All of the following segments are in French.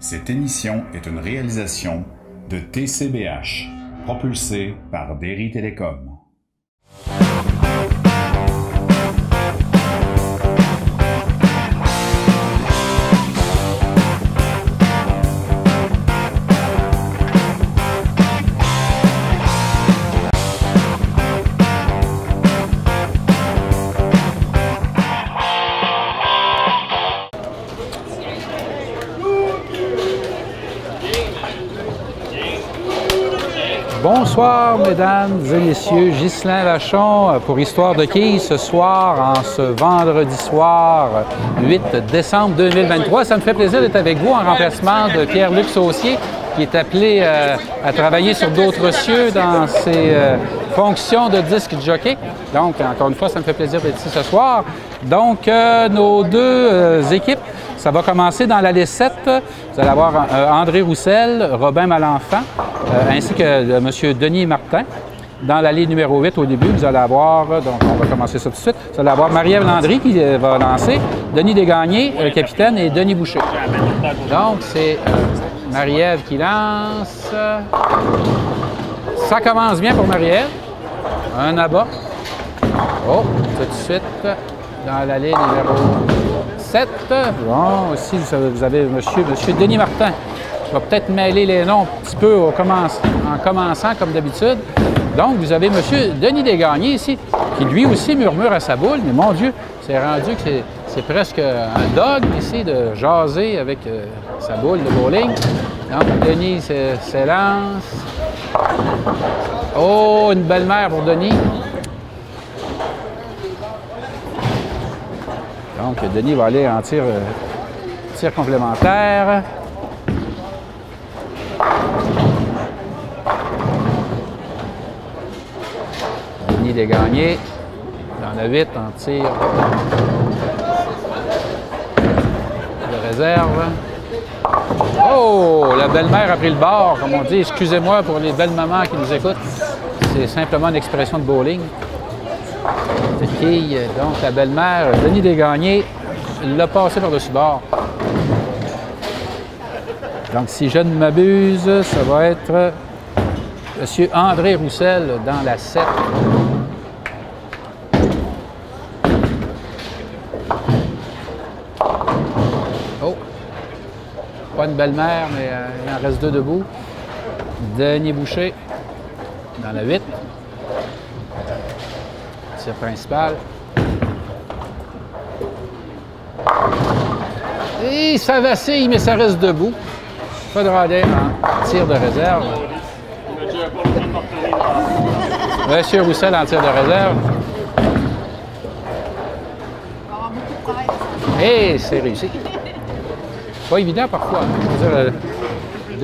Cette émission est une réalisation de TCBH, propulsée par Derry Télécom. Bonsoir, mesdames et messieurs. Ghislain Vachon pour Histoire de quilles ce soir, en ce vendredi soir 8 décembre 2023. Ça me fait plaisir d'être avec vous en remplacement de Pierre-Luc Saucier, qui est appelé à travailler sur d'autres cieux dans ses fonctions de disque jockey. Donc, encore une fois, ça me fait plaisir d'être ici ce soir. Donc, nos deux équipes, ça va commencer dans l'allée 7. Vous allez avoir André Roussel, Robin Malenfant, ainsi que M. Denis Martin. Dans l'allée numéro 8, au début, vous allez avoir, donc on va commencer ça tout de suite, vous allez avoir Marie-Ève Landry qui va lancer, Denis Desgagnés, capitaine, et Denis Boucher. Donc, c'est Marie-Ève qui lance. Ça commence bien pour Marie-Ève. Un abat. Oh, tout de suite, dans l'allée numéro 7. Bon, aussi, vous avez Monsieur Denis Martin. Je vais peut-être mêler les noms un petit peu en commençant comme d'habitude. Donc, vous avez M. Denis Desgagnés ici, qui lui aussi murmure à sa boule, mais mon Dieu, c'est rendu que c'est presque un dogme ici de jaser avec sa boule de bowling. Donc, Denis s'élance. Oh, une belle-mère pour Denis. Donc, Denis va aller en tir complémentaire. Denis Desgagnés dans le 8 en tir de réserve. Oh! La belle-mère a pris le bord, comme on dit. Excusez-moi pour les belles mamans qui nous écoutent. C'est simplement une expression de bowling. Cette quille, donc la belle-mère, Denis Desgagnés, l'a passé par-dessus bord. Donc, si je ne m'abuse, ça va être M. André Roussel dans la 7. Oh! Pas une belle-mère, mais il en reste deux debout. Denis Boucher dans la 8. Tir principal. Et ça vacille, mais ça reste debout. Pas de radin en tir de réserve. Monsieur Roussel en tir de réserve. Et c'est réussi. Pas évident parfois. Je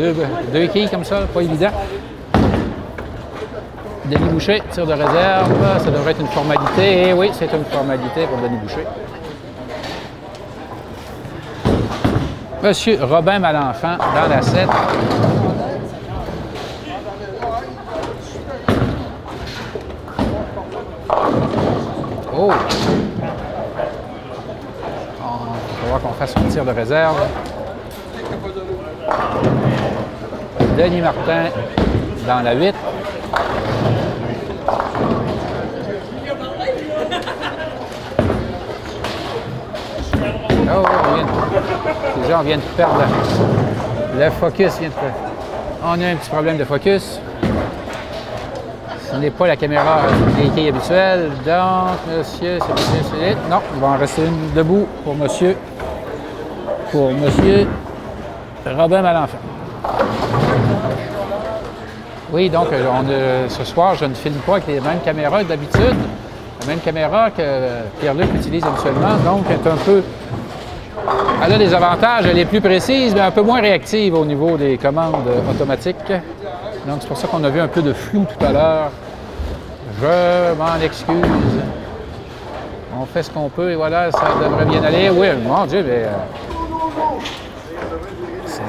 veux dire, deux quilles comme ça, pas évident. Denis Boucher, tir de réserve. Ça devrait être une formalité. Et oui, c'est une formalité pour Denis Boucher. Monsieur Robin Malenfant dans la 7. Oh! On va voir qu'on fasse un tir de réserve. Denis Martin dans la 8. Oh, déjà, on vient de perdre le focus. On a un petit problème de focus. Ce n'est pas la caméra des quilles habituelle. Donc, monsieur, c'est... Non, il va en rester une debout pour monsieur Robin Malenfant. Oui, donc, ce soir, je ne filme pas avec les mêmes caméras que d'habitude. La même caméra que Pierre-Luc utilise habituellement. Donc, elle est un peu... Elle a des avantages, elle est plus précise, mais un peu moins réactive au niveau des commandes automatiques. Donc, c'est pour ça qu'on a vu un peu de flou tout à l'heure. Je m'en excuse. On fait ce qu'on peut et voilà, ça devrait bien aller. Oui, mon Dieu, mais... c'est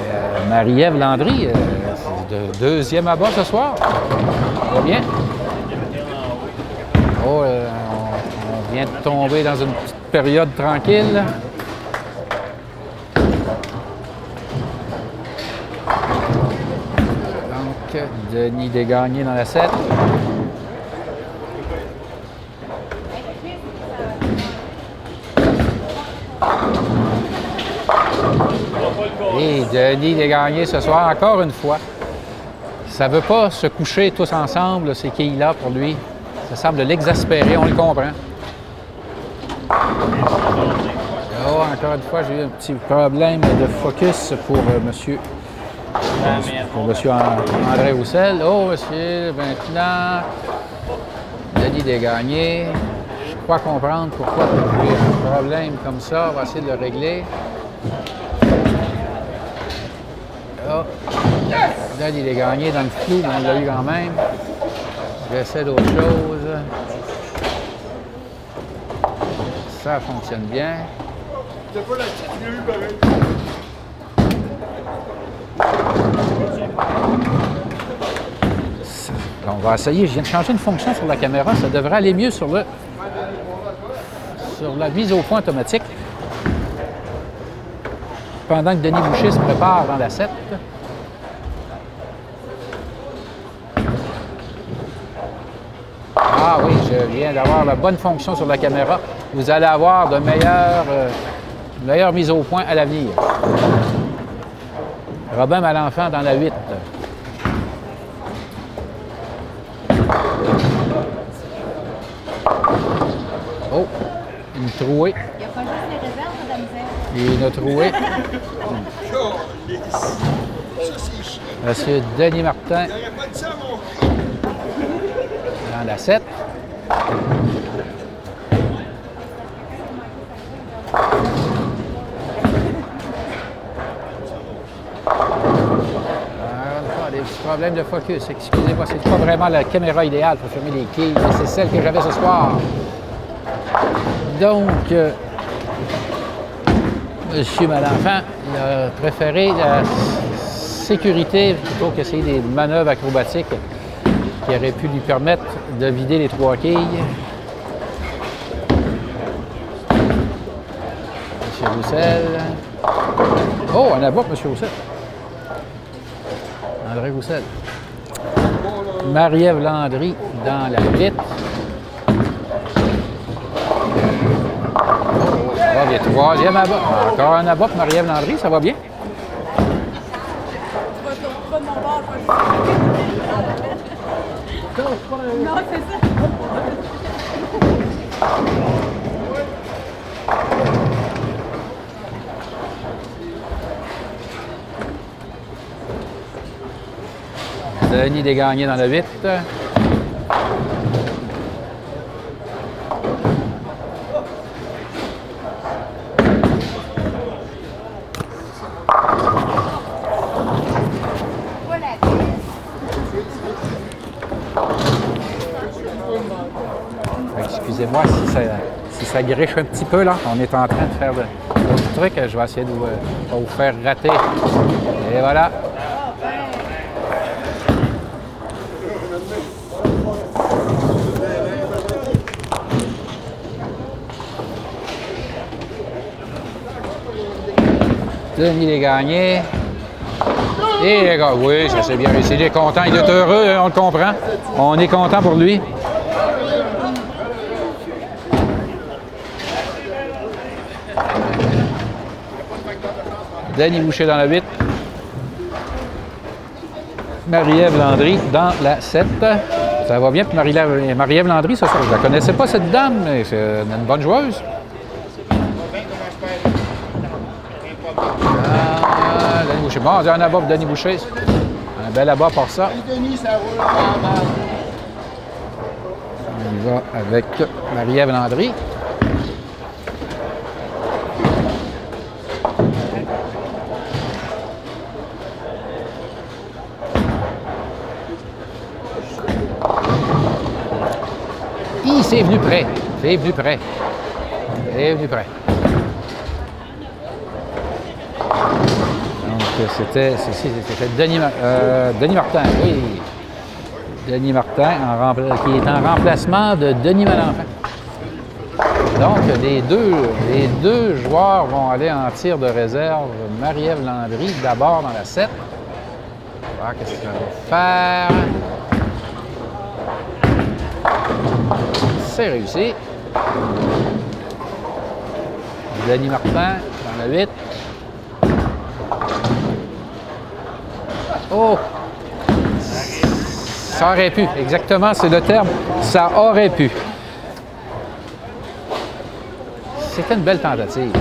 Marie-Ève Landry, c'est de deuxième abat ce soir. Ça va bien? Oh, on vient de tomber dans une petite période tranquille. Denis Desgagnés dans la 7. Et Denis Desgagnés ce soir, encore une fois. Ça ne veut pas se coucher tous ensemble, ces quilles-là, pour lui. Ça semble l'exaspérer, on le comprend. Oh, encore une fois, j'ai eu un petit problème de focus pour monsieur André Roussel. Oh, monsieur, maintenant, Denis Desgagnés. Je crois comprendre pourquoi j'ai un problème comme ça. On va essayer de le régler. Oh, Denis Desgagnés dans le flou, mais on l'a eu quand même. J'essaie d'autres choses. Ça fonctionne bien. C'est pas la petite vue, pareil. On va essayer. Je viens de changer une fonction sur la caméra. Ça devrait aller mieux sur la mise au point automatique. Pendant que Denis Boucher se prépare dans la 7. Ah oui, je viens d'avoir la bonne fonction sur la caméra. Vous allez avoir de meilleures mises au point à l'avenir. Robin Malenfant dans la 8. Oh, une trouée. Il n'y a pas juste les réserves, madame Zère. Et une trouée. Monsieur Denis Martin dans la 7. Des petits problèmes de focus. Excusez-moi, c'est pas vraiment la caméra idéale pour filmer les quilles, mais c'est celle que j'avais ce soir. Donc, M. Malenfant a préféré la sécurité plutôt qu'essayer des manœuvres acrobatiques qui auraient pu lui permettre de vider les 3 quilles. M. Roussel. Oh, on a voix, M. Roussel. André Roussel. Marie-Ève Landry dans la 8. Ça va bien. 3e abat. Encore un abat pour Marie-Ève Landry, ça va bien. Non, c'est ça. Denis Desgagnés dans la 8. Excusez-moi si ça griche un petit peu, là. On est en train de faire d'autres trucs. Je vais essayer de vous faire rater. Et voilà. Denis Desgagnés. Et les gars, oui, ça s'est bien réussi. Il est content, il est heureux, on le comprend. On est content pour lui. Denis Boucher dans la 8. Marie-Ève Landry dans la 7. Ça va bien pour Marie-Ève Landry, ça. Je ne la connaissais pas, cette dame, mais c'est une bonne joueuse. Denis Boucher. Bon, on dit un abat pour Denis Boucher. Un bel abat pour ça. On y va avec Marie-Ève Landry. C'est venu près. C'est venu près. C'est venu près. Donc, c'était Denis Martin, oui. Denis Martin, qui est en remplacement de Denis Malenfant. Donc, les deux joueurs vont aller en tir de réserve. Marie-Ève Landry, d'abord dans la 7. voir qu'est-ce qu'il va faire. C'est réussi. Denis Martin dans la 8. Oh! Ça aurait pu, exactement, c'est le terme. Ça aurait pu. C'était une belle tentative.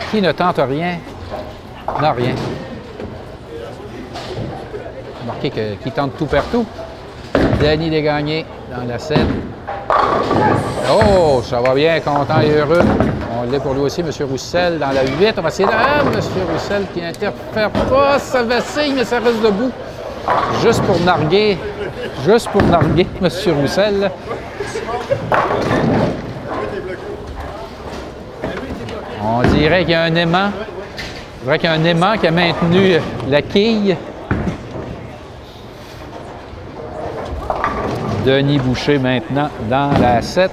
Qui ne tente rien, n'a rien. Remarquez qu'il tente tout partout. Denis Desgagnés dans la 7. Oh, ça va bien, content et heureux. On l'est pour lui aussi, M. Roussel dans la 8. On va essayer de... Ah, M. Roussel qui n'interfère pas, ça vacille, mais ça reste debout. Juste pour narguer, M. Roussel. On dirait qu'il y a un aimant. On dirait qu'il y a un aimant qui a maintenu la quille. Denis Boucher maintenant dans la 7.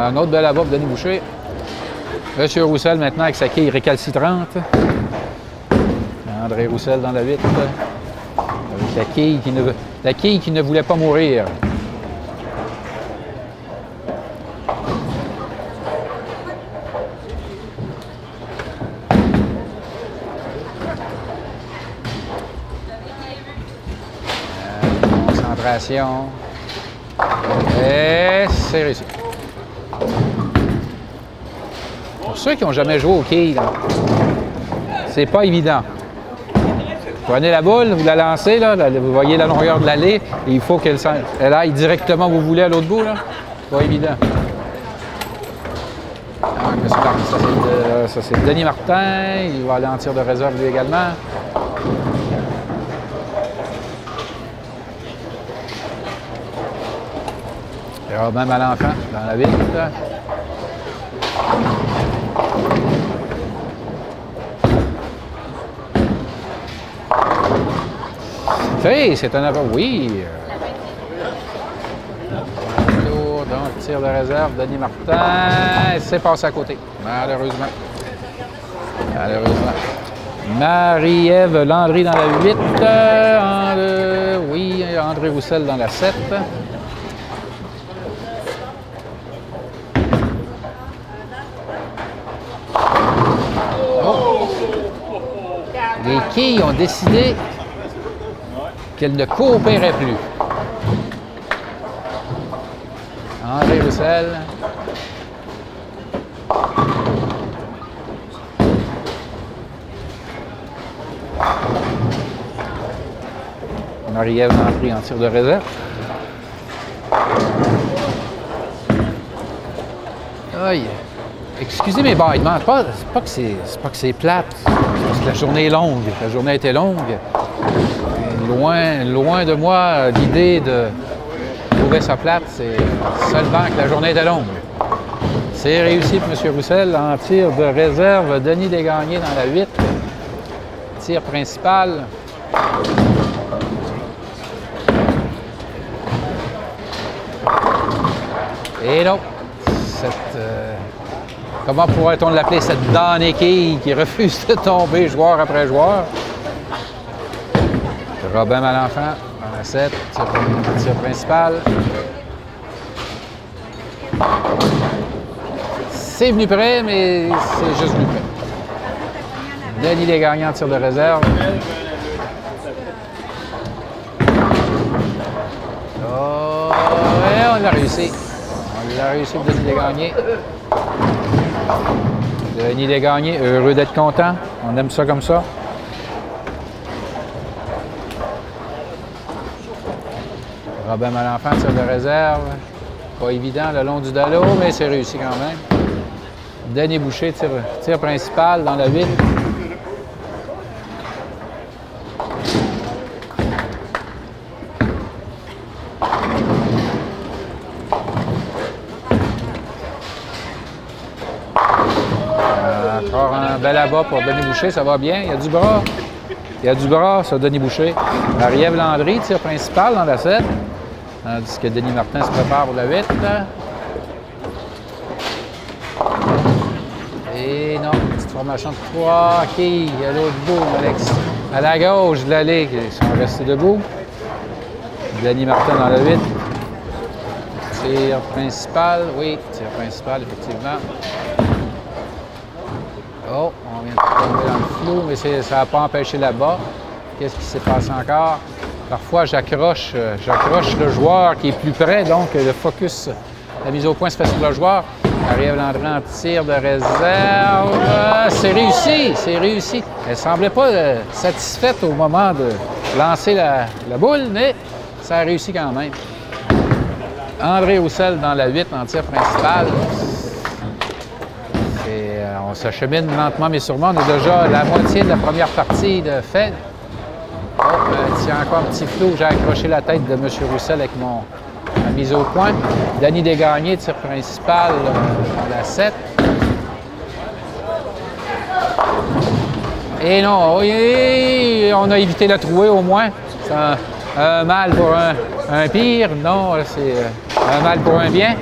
Un autre bel abat pour Denis Boucher. Monsieur Roussel maintenant avec sa quille récalcitrante. André Roussel dans la 8. Avec la quille qui ne voulait pas mourir. Concentration. Et c'est réussi. Pour ceux qui n'ont jamais joué au quilles, c'est pas évident. Prenez la boule, vous la lancez, là, vous voyez la longueur de l'allée, et il faut qu'elle aille directement où vous voulez à l'autre bout. C'est pas évident. Ça, c'est Denis Martin. Il va aller en tir de réserve lui également. Robin Malenfant dans la 8. Hey, c'est un avant. Oui. Donc, tir de réserve, Denis Martin. C'est passé à côté, malheureusement. Marie-Ève Landry dans la 8. Oui, André Roussel dans la 7. Les quilles ont décidé qu'elles ne coopéraient plus. André Roussel. Marie-Ève Landry en tir de réserve. Aïe. Excusez mes bâillements, c'est pas que c'est plate, c'est parce que la journée est longue. La journée a été longue. Loin de moi l'idée de trouver ça plate, c'est seulement que la journée était longue. C'est réussi pour M. Roussel en tir de réserve. Denis Desgagnés dans la 8. Tir principal. Et non, comment pourrait-on l'appeler, cette damnée quille qui refuse de tomber joueur après joueur? Robin Malenfant dans la 7, tir principal. C'est venu près, mais c'est juste venu près. Denis Desgagnés en tir de réserve. Oh, et on l'a réussi. On l'a réussi pour Denis Desgagnés. Denis Desgagnés, heureux d'être content. On aime ça comme ça. Robin Malenfant, tir de réserve. Pas évident le long du dallo, mais c'est réussi quand même. Denis Boucher, tir principal dans la 8. Encore un bel abat pour Denis Boucher, ça va bien, il y a du bras. Il y a du bras sur Denis Boucher. Marie-Ève Landry, tir principal dans la 7. Tandis que Denis Martin se prépare pour la 8. Et non, petite formation de 3 quilles à l'autre bout, Alex. À la gauche de l'allée, ils sont restés debout. Denis Martin dans la 8. Tir principal, oui, tir principal, effectivement. Oh, on vient de tomber dans le flou, mais ça n'a pas empêché là-bas. Qu'est-ce qui s'est passé encore? Parfois, j'accroche le joueur qui est plus près, donc le focus, la mise au point se fait sur le joueur. Marie-Ève Landry en tir de réserve. C'est réussi, c'est réussi. Elle ne semblait pas satisfaite au moment de lancer la boule, mais ça a réussi quand même. André Roussel dans la 8 en tir principal. On s'achemine lentement mais sûrement. On a déjà la moitié de la première partie de fait. Oh, il y a encore un petit flou. J'ai accroché la tête de M. Roussel avec ma mise au point. Danny Desgagnés, tir principal dans la 7. Et non, oui, on a évité la trouée au moins. C'est un mal pour un pire. Non, c'est un mal pour un bien.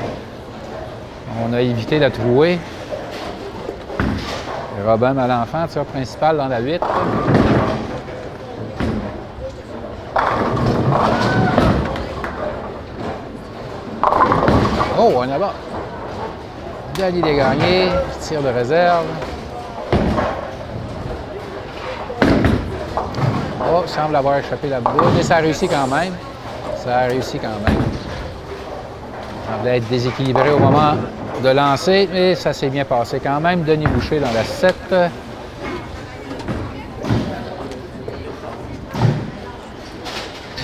On a évité la trouée. Robin Malenfant, tir principal dans la 8. Oh, on a bas. Danny Desgagnés, tir de réserve. Oh, il semble avoir échappé la boule, mais ça a réussi quand même. Ça a réussi quand même. Ça semblait être déséquilibré au moment de lancer, mais ça s'est bien passé quand même. Denis Boucher dans la 7.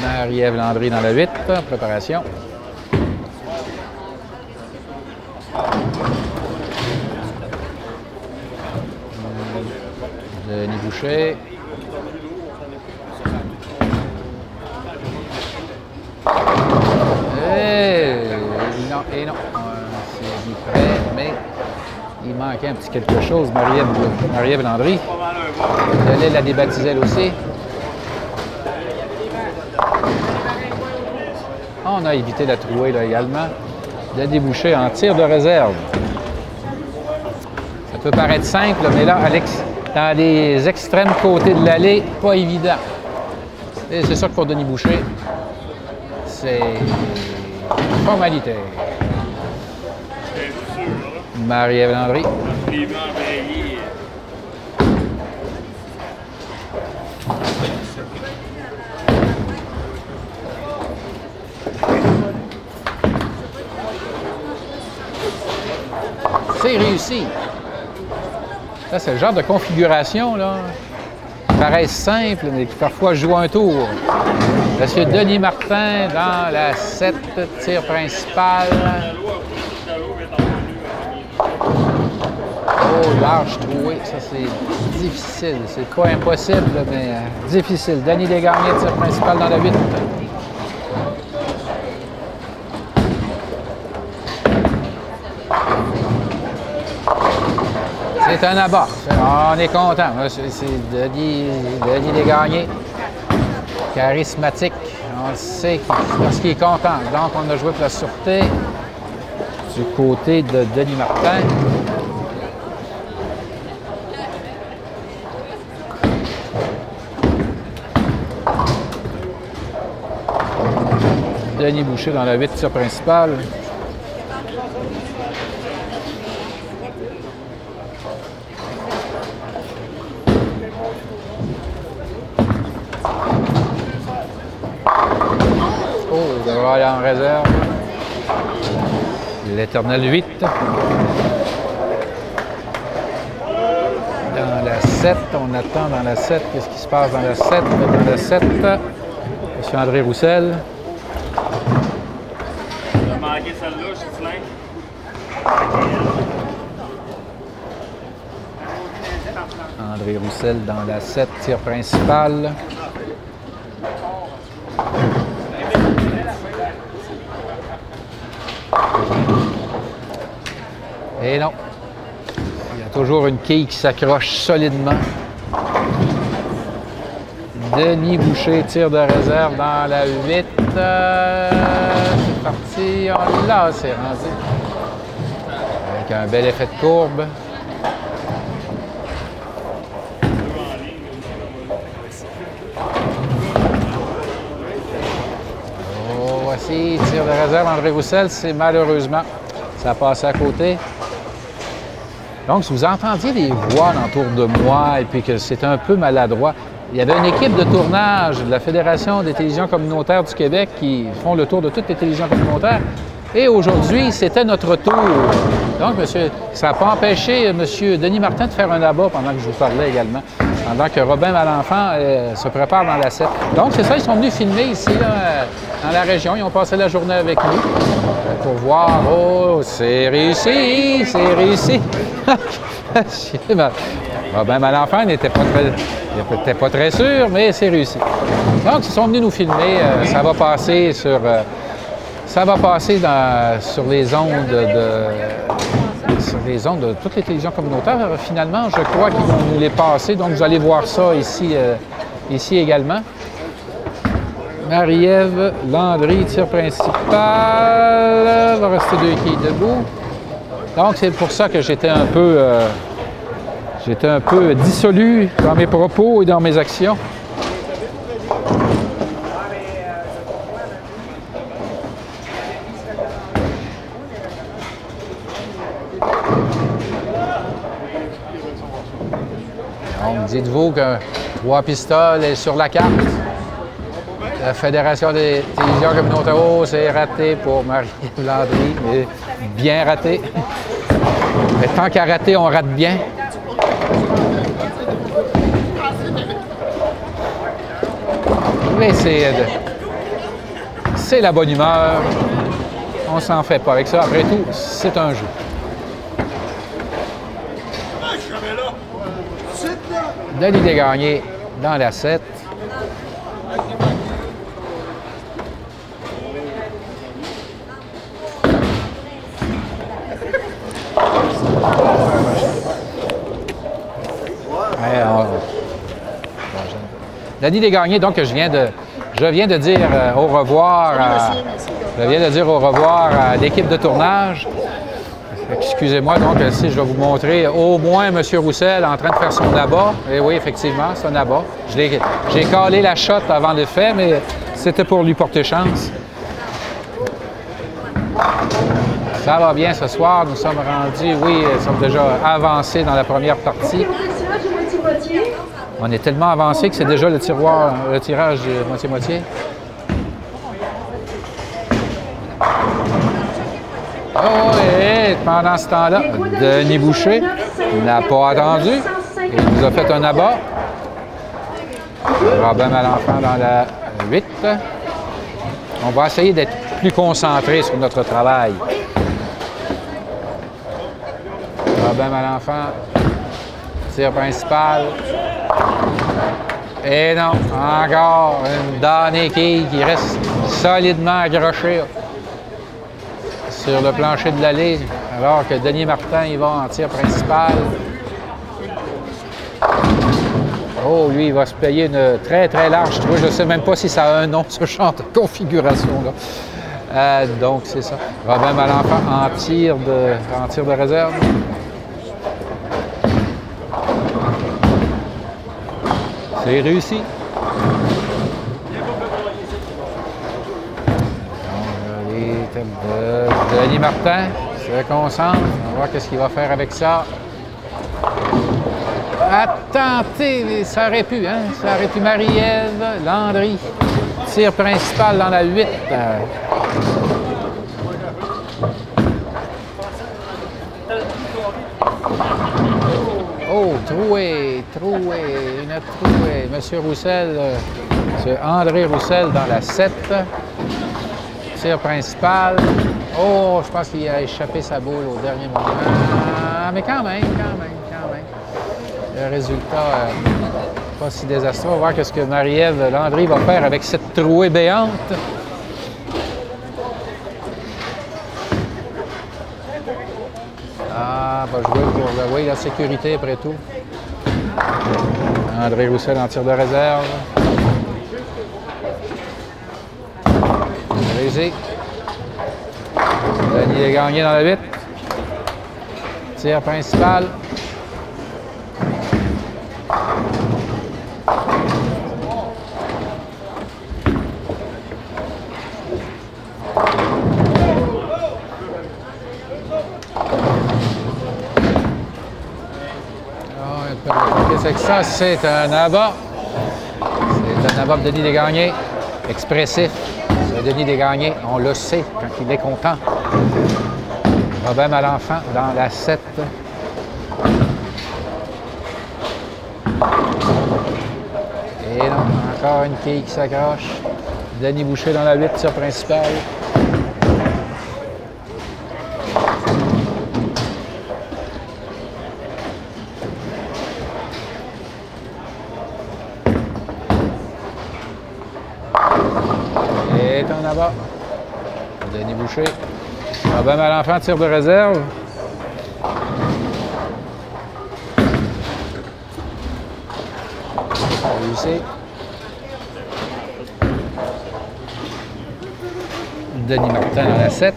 Marie-Ève Landry dans la 8, en préparation. Denis Boucher. Et non, c'est du prêt, mais il manquait un petit quelque chose. Marie-Ève Landry. Elle la débaptisée elle aussi. On a évité la trouée là également. Denis Boucher en tir de réserve. Ça peut paraître simple, mais là, Alex, dans les extrêmes côtés de l'allée, pas évident. Et c'est sûr que pour Denis Boucher, c'est formalité. Marie-Ève Landry. C'est réussi. Ça, c'est le genre de configuration, là, qui paraît simple, mais qui parfois joue un tour. Monsieur Denis Martin dans la 7, tir principal. Oh, large troué, ça c'est difficile. C'est pas impossible, mais difficile. Danny Desgagnés, tir principal dans la 8. C'est un abat. On est content. C'est Denis Desgagnés. Charismatique. On le sait parce qu'il est content. Donc, on a joué pour la sûreté du côté de Denis Martin. Denis Boucher dans la 8, tir principal. Oh, il devrait aller en réserve. L'éternel 8. Dans la 7, on attend dans la 7. Qu'est-ce qui se passe dans la 7? Dans la 7, M. André Roussel. Celle-là, je suis plein. André Roussel dans la 7, tir principal. Et non. Il y a toujours une quille qui s'accroche solidement. Denis Boucher, tir de réserve dans la 8. C'est parti. On l'a, c'est rendu. Avec un bel effet de courbe. Oh, voici, tir de réserve, André Roussel. C'est malheureusement, ça a passé à côté. Donc, si vous entendiez des voix autour de moi et puis que c'est un peu maladroit, il y avait une équipe de tournage de la Fédération des télévisions communautaires du Québec qui font le tour de toutes les télévisions communautaires. Et aujourd'hui, c'était notre tour. Donc, monsieur, ça n'a pas empêché M. Denis Martin de faire un abat pendant que je vous parlais également, pendant que Robin Malenfant se prépare dans la 7. Donc, c'est ça, ils sont venus filmer ici, là, dans la région. Ils ont passé la journée avec nous pour voir. Oh, c'est réussi, c'est réussi. Robin Malenfant n'était pas très sûr, mais c'est réussi. Donc, ils sont venus nous filmer. Ça va passer sur les ondes de toutes les télévisions communautaires. Finalement, je crois qu'ils vont nous les passer. Donc, vous allez voir ça ici également. Marie-Ève Landry, tir principal. Il va rester 2 quilles debout. Donc, c'est pour ça que j'étais un peu dissolu dans mes propos et dans mes actions. Donc, dites-vous que 3 pistoles est sur la carte. La Fédération des télévisions communautaires, oh, c'est raté pour Marie-Ève Landry, mais bien raté. Mais tant qu'à rater, on rate bien. Mais c'est la bonne humeur. On s'en fait pas avec ça. Après tout, c'est un jeu. Denis Desgagnés dans la 7. Denis Desgagnés, donc je viens de dire au revoir à l'équipe de tournage. Excusez-moi, donc si je vais vous montrer au moins M. Roussel en train de faire son abat. Et oui, effectivement, c'est un abat. J'ai calé la shot avant le fait, mais c'était pour lui porter chance. Ça va bien ce soir. Nous sommes rendus, oui, nous sommes déjà avancés dans la première partie. On est tellement avancé que c'est déjà le tirage moitié-moitié. Oh, et pendant ce temps-là, Denis Boucher n'a pas attendu. Il nous a fait un abat. Robin Malenfant dans la 8. On va essayer d'être plus concentré sur notre travail. Robin Malenfant, tir principal. Et non, encore une damnée quille qui reste solidement accrochée sur le plancher de l'allée, alors que Denis Martin, il va en tir principal. Oh, lui, il va se payer une très, très large trouée. Je ne sais même pas si ça a un nom, ce genre de configuration-là. Donc, c'est ça. Robin Malenfant en tir de réserve. C'est réussi. Denis Martin se concentre. On va voir qu'est-ce qu'il va faire avec ça. Attendez, ça aurait pu, hein? Ça aurait pu Marie-Ève Landry. Tir principal dans la 8. Oh, troué, une trouée. Monsieur Roussel, c'est André Roussel dans la 7. Tir principal. Oh, je pense qu'il a échappé sa boule au dernier moment. Mais quand même. Le résultat pas si désastreux. On va voir ce que Marie-Ève Landry va faire avec cette trouée béante. Ah, va jouer pour la sécurité après tout. André Roussel en tir de réserve. Réussi. Denis Desgagnés dans la 8. Tir principal. Ça, c'est un abat. C'est un abat de Denis Desgagnés. Expressif. C'est Denis Desgagnés, on le sait quand il est content. Robin Malenfant dans la 7. Et non, encore une quille qui s'accroche. Denis Boucher dans la 8, tir principal. Et un abat. Denis Boucher. Robin Malenfant, tir de réserve. Réussi. Denis Martin dans la 7.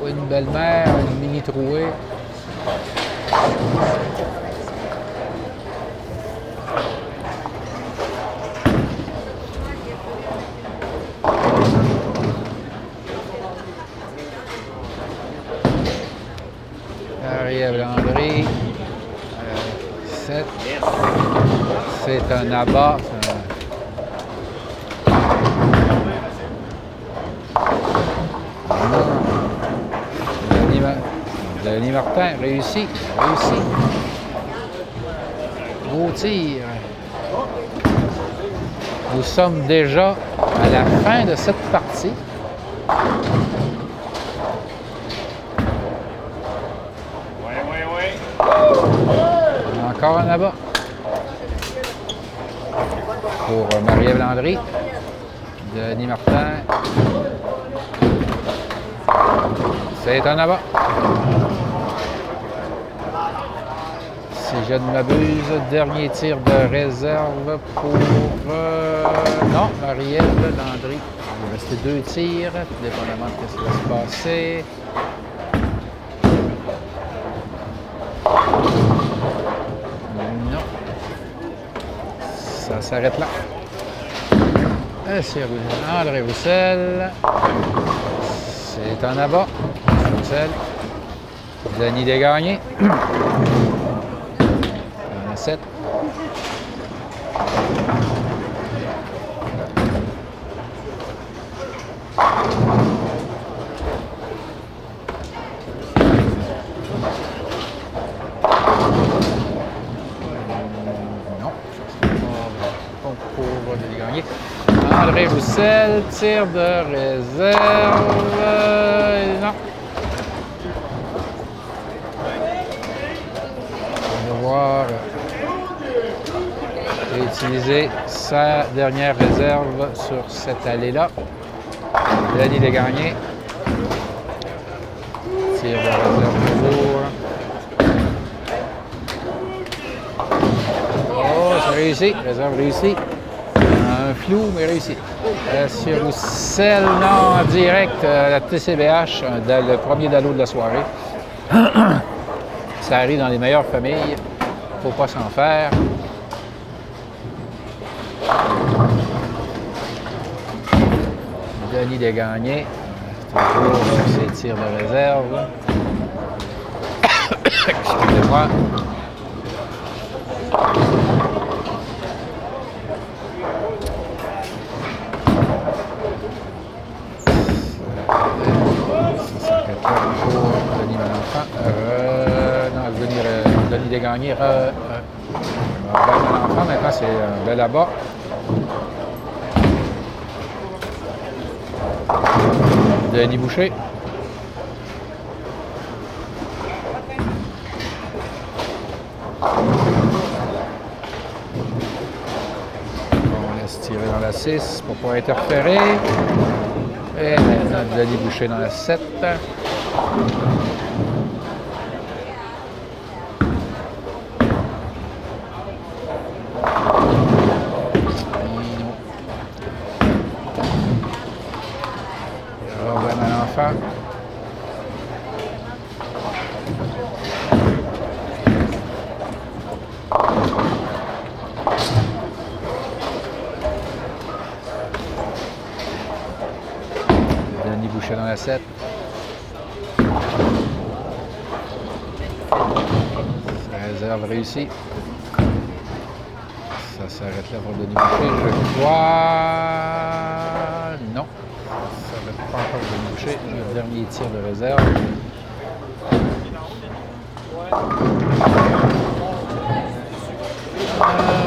Une belle-mère, une mini trouée. Ariel Landry. 7. C'est un abat. Denis Martin, réussi. Beau tir. Nous sommes déjà à la fin de cette partie. Encore un abat. Pour Marie-Ève Landry. Denis Martin. C'est un abat. Si je ne m'abuse, dernier tir de réserve pour... non, Marie-Ève Landry. Il va rester 2 tirs, dépendamment de ce qui va se passer. Non. Ça s'arrête là. C'est André Roussel. C'est un abat. Roussel. Denis Desgagnés. 7. Non, pour Desgagnés. André Roussel, tir de réserve. Non. On va voir. Utiliser sa dernière réserve sur cette allée-là. Denis Desgagnés. Tir de réserve toujours. Oh, c'est réussi. Réserve réussi. Un flou, mais réussi. Sur Roussel, non, en direct, la TCBH, le premier dallo de la soirée. Ça arrive dans les meilleures familles. Il ne faut pas s'en faire. Denis Desgagnés, toujours sur ses tirs de réserve. Excusez-moi. Pour Denis Malenfant. Non, Denis Desgagnés. Malenfant, maintenant c'est un bel abat. Denis Boucher. On laisse 6 pour pouvoir interférer. Et maintenant, Denis Boucher dans la 7. Robin Malenfant. Denis Boucher dans la 7. Réserve réussie. Ça s'arrête là pour Denis Boucher, je crois. Non. Ça ne s'arrête pas encore pour Denis Boucher. Le dernier tir de réserve.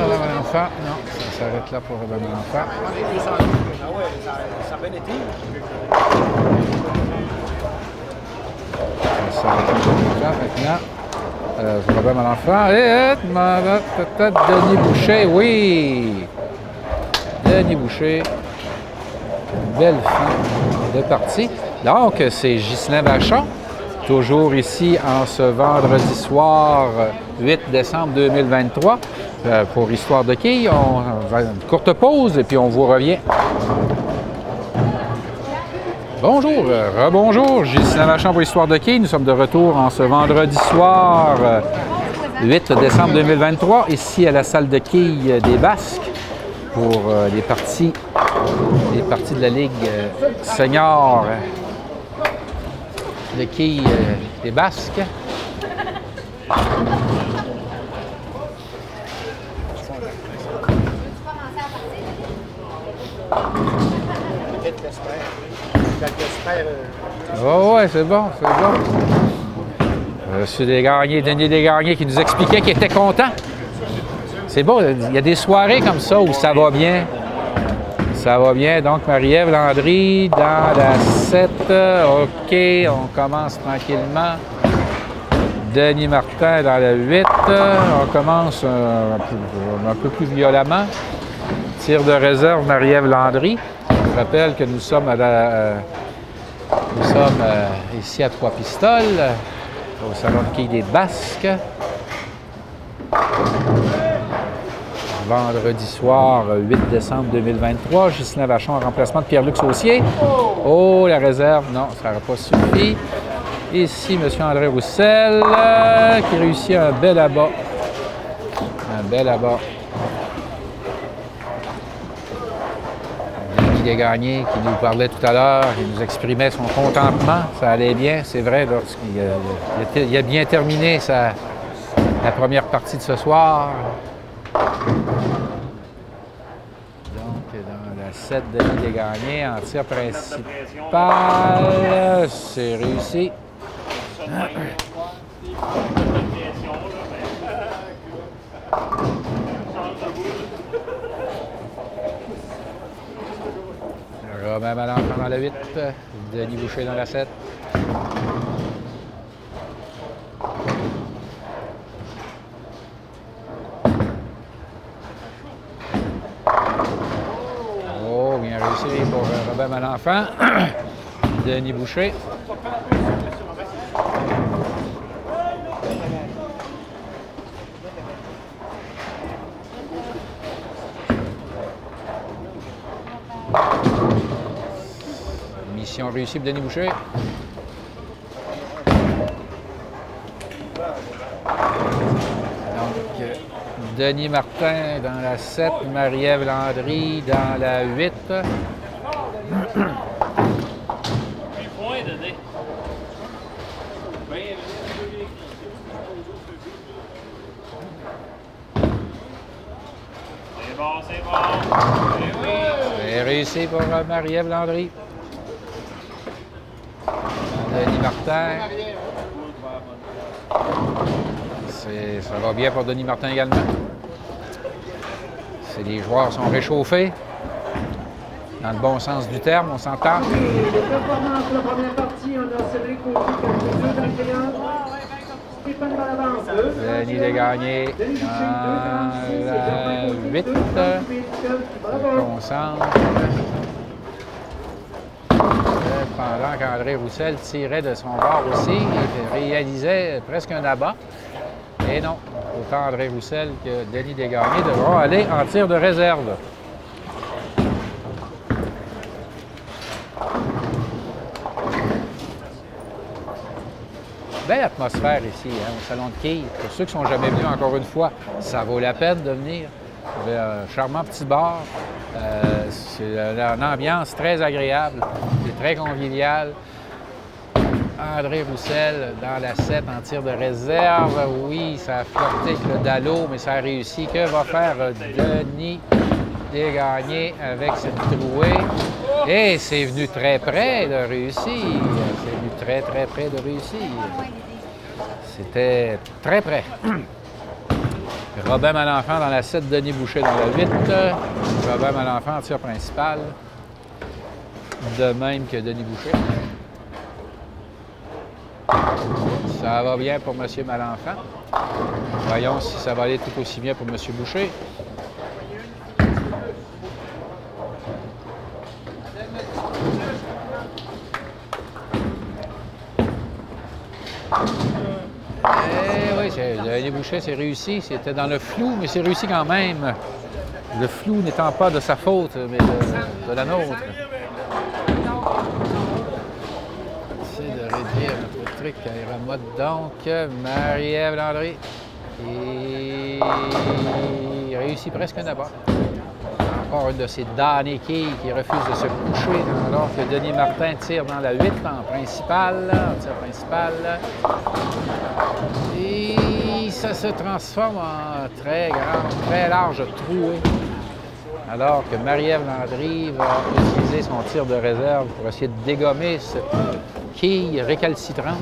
Robin Malenfant. Non, ça s'arrête là pour Robin Malenfant. Ça s'arrête là pour maintenant. Robin Malenfant. Et peut-être Denis Boucher, oui! Denis Boucher. Belle fin de partie. Donc, c'est Ghislain Vachon, toujours ici en ce vendredi soir 8 décembre 2023. Pour Histoire de quilles, on va une courte pause et puis on vous revient. Bonjour, rebonjour, Ghislain Vachon pour Histoire de quilles. Nous sommes de retour en ce vendredi soir 8 décembre 2023, ici à la salle de quilles des Basques pour les parties de la Ligue senior de quilles des Basques. Oh ouais, c'est bon, c'est bon. Monsieur Desgagnés, Denis Desgagnés qui nous expliquait qu'il était content. C'est bon, il y a des soirées comme ça où ça va bien. Ça va bien. Donc, Marie-Ève Landry dans la 7. OK, on commence tranquillement. Denis Martin dans la 8. On commence un peu plus violemment. Tir de réserve, Marie-Ève Landry. Je rappelle que nous sommes ici à Trois-Pistoles, au Salon de quilles des Basques. Vendredi soir, 8 décembre 2023. Ghislain Vachon en remplacement de Pierre-Luc Saucier. Oh, la réserve, non, ça n'aurait pas suffi. Ici, M. André Roussel, qui réussit un bel abat. Un bel abat. Denis Desgagnés, qui nous parlait tout à l'heure, il nous exprimait son contentement. Ça allait bien, c'est vrai, lorsqu'il a bien terminé la première partie de ce soir. Donc, dans la 7, Denis Desgagnés, en tir principal, c'est réussi. Robin Malenfant dans la 8, Denis Boucher dans la 7. Oh, bien réussi pour Robin Malenfant. Denis Boucher. Mission réussie pour Denis Boucher. Donc, Denis Martin dans la 7, Marie-Ève Landry dans la 8. C'est bon, c'est bon. C'est réussi pour Marie-Ève Landry. Denis Martin. Ça va bien pour Denis Martin également. Les joueurs sont réchauffés. Dans le bon sens du terme, on s'entend. Les performances de la première partie, on a Cédric Côté qui a fait 2 dans le Denis Desgagnés dans la 8. Se concentre. Pendant qu'André Roussel tirait de son bord aussi, il réalisait presque un abat. Et non, autant André Roussel que Denis Desgagnés devront aller en tir de réserve. Belle atmosphère ici, hein, au Salon de quilles. Pour ceux qui ne sont jamais venus, encore une fois, ça vaut la peine de venir. Un charmant petit bar. C'est une ambiance très agréable. C'est très convivial. André Roussel dans la 7 en tir de réserve. Oui, ça a flirté avec le Dallot, mais ça a réussi. Que va faire Denis Desgagnés avec cette trouée? Et c'est venu très près de réussir. C'est venu très, très près de réussir. C'était très près. Robin Malenfant dans la 7, Denis Boucher dans la 8. Robin Malenfant en tir principal. De même que Denis Boucher. Ça va bien pour M. Malenfant. Voyons si ça va aller tout aussi bien pour M. Boucher. Eh oui, Denis Boucher, c'est réussi. C'était dans le flou, mais c'est réussi quand même. Le flou n'étant pas de sa faute, mais de la nôtre. C'est de réduire notre truc à la mode. Donc, Marie-Ève Landry. Et il réussit presque un abat. Encore une de ces damnées quilles qui refuse de se coucher, alors que Denis Martin tire dans la 8 en principal. En tir principal. Et ça se transforme en très grand, très large trouée. Alors que Marie-Ève Landry va utiliser son tir de réserve pour essayer de dégommer cette quille récalcitrante.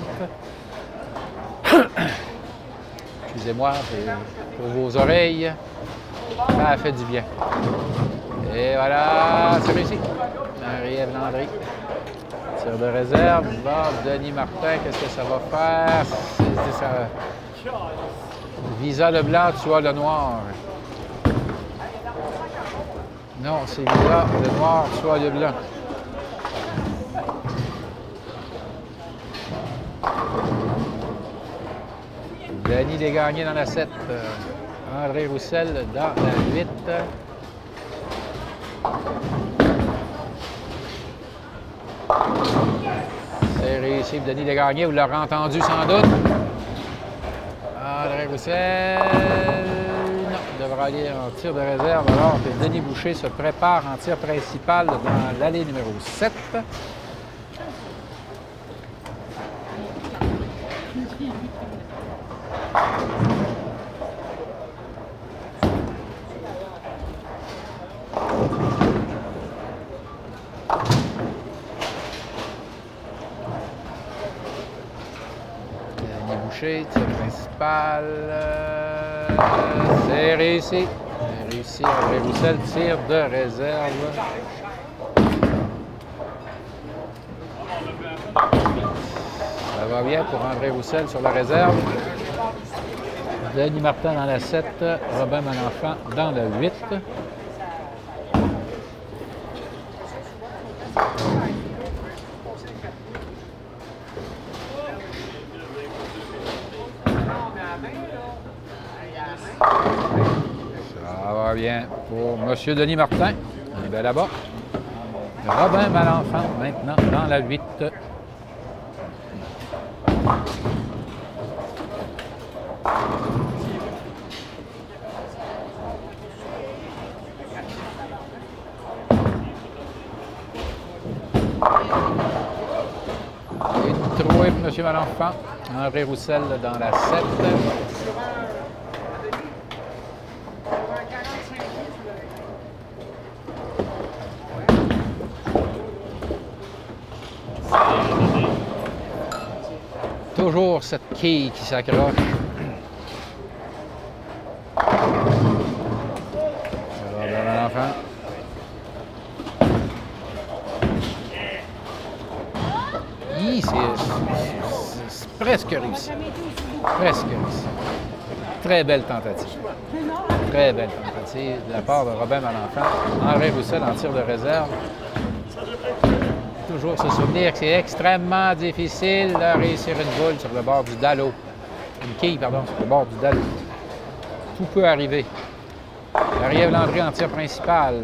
Excusez-moi pour vos oreilles. Ça a fait du bien. Et voilà, c'est réussi. Marie-Ève Landry. Tir de réserve. Bon, Denis Martin, qu'est-ce que ça va faire? Ça... Visa le blanc, tu vois le noir. Non, c'est visa le noir, tu vois le blanc. Denis Desgagnés dans la 7. André Roussel dans la 8. C'est réussi pour Denis Desgagnés, vous l'aurez entendu sans doute. André Roussel, non, devra aller en tir de réserve alors que Denis Boucher se prépare en tir principal dans l'allée numéro 7. Tir principal, c'est réussi. C'est réussi. André Roussel, tir de réserve. Ça va bien pour André Roussel sur la réserve. Denis Martin dans la 7, Robin Malenfant dans la 8. Ça va bien pour M. Denis Martin. Il est bien là-bas. Robin Malenfant maintenant dans la 8. Une trouée pour M. Malenfant. André Roussel dans la 7. Toujours cette quille qui s'accroche. Robin Malenfant. C'est Presque réussi. Presque réussi. Très belle tentative. Très belle tentative de la part de Robin Malenfant. André Roussel en tir de réserve. Toujours se souvenir que c'est extrêmement difficile de réussir une boule sur le bord du dallo. Une quille, pardon, sur le bord du dallo. Tout peut arriver. Marie-Ève Landry en tir principal.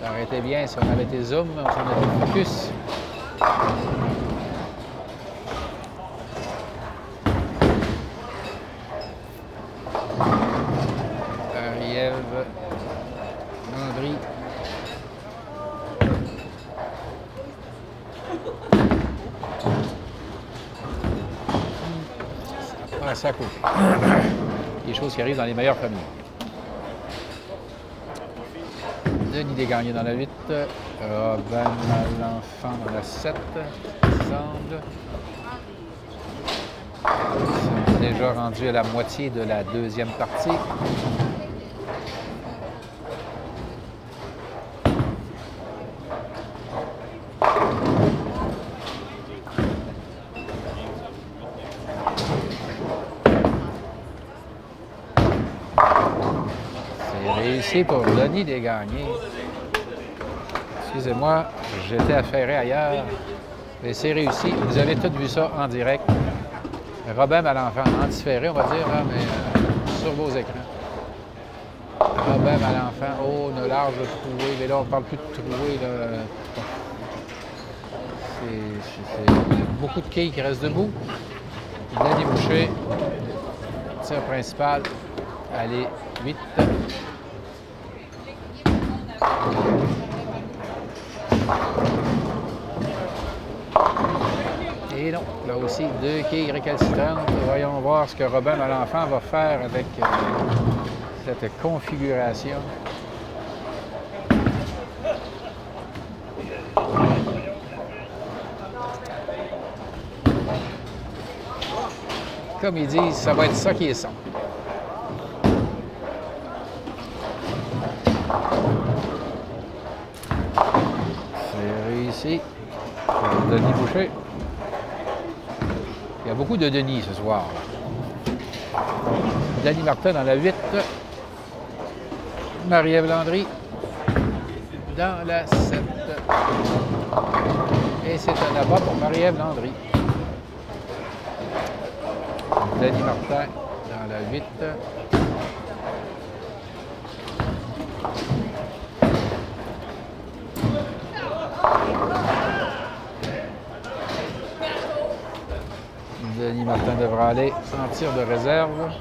Ça aurait été bien si on avait été zoom, si on avait été focus. Marie-Ève Landry. Ça passe à côté. Des choses qui arrivent dans les meilleures familles. Denis Desgagnés dans la 8, Robin Malenfant dans la 7, il semble. Nous sommes déjà rendus à la moitié de la deuxième partie. Réussi pour Denis Desgagnés. Excusez-moi, j'étais affairé ailleurs. Mais c'est réussi. Vous avez tous vu ça en direct. Robin Malenfant, en différé, on va dire, là, mais sur vos écrans. Robin Malenfant, oh, on a large de trouée, mais là, on ne parle plus de trouée. C'est beaucoup de quilles qui restent debout. Denis Boucher, tir principal, allez, 8. Et non, là aussi, 2 quilles récalcitrantes. Voyons voir ce que Robin Malenfant va faire avec cette configuration. Comme ils disent, ça va être ça qui est son. C'est réussi pour Denis Boucher. Il y a beaucoup de Denis ce soir. Denis Martin dans la 8. Marie-Ève Landry dans la 7. Et c'est un abat pour Marie-Ève Landry. Denis Martin dans la 8. Denis Martin devra aller en tir de réserve.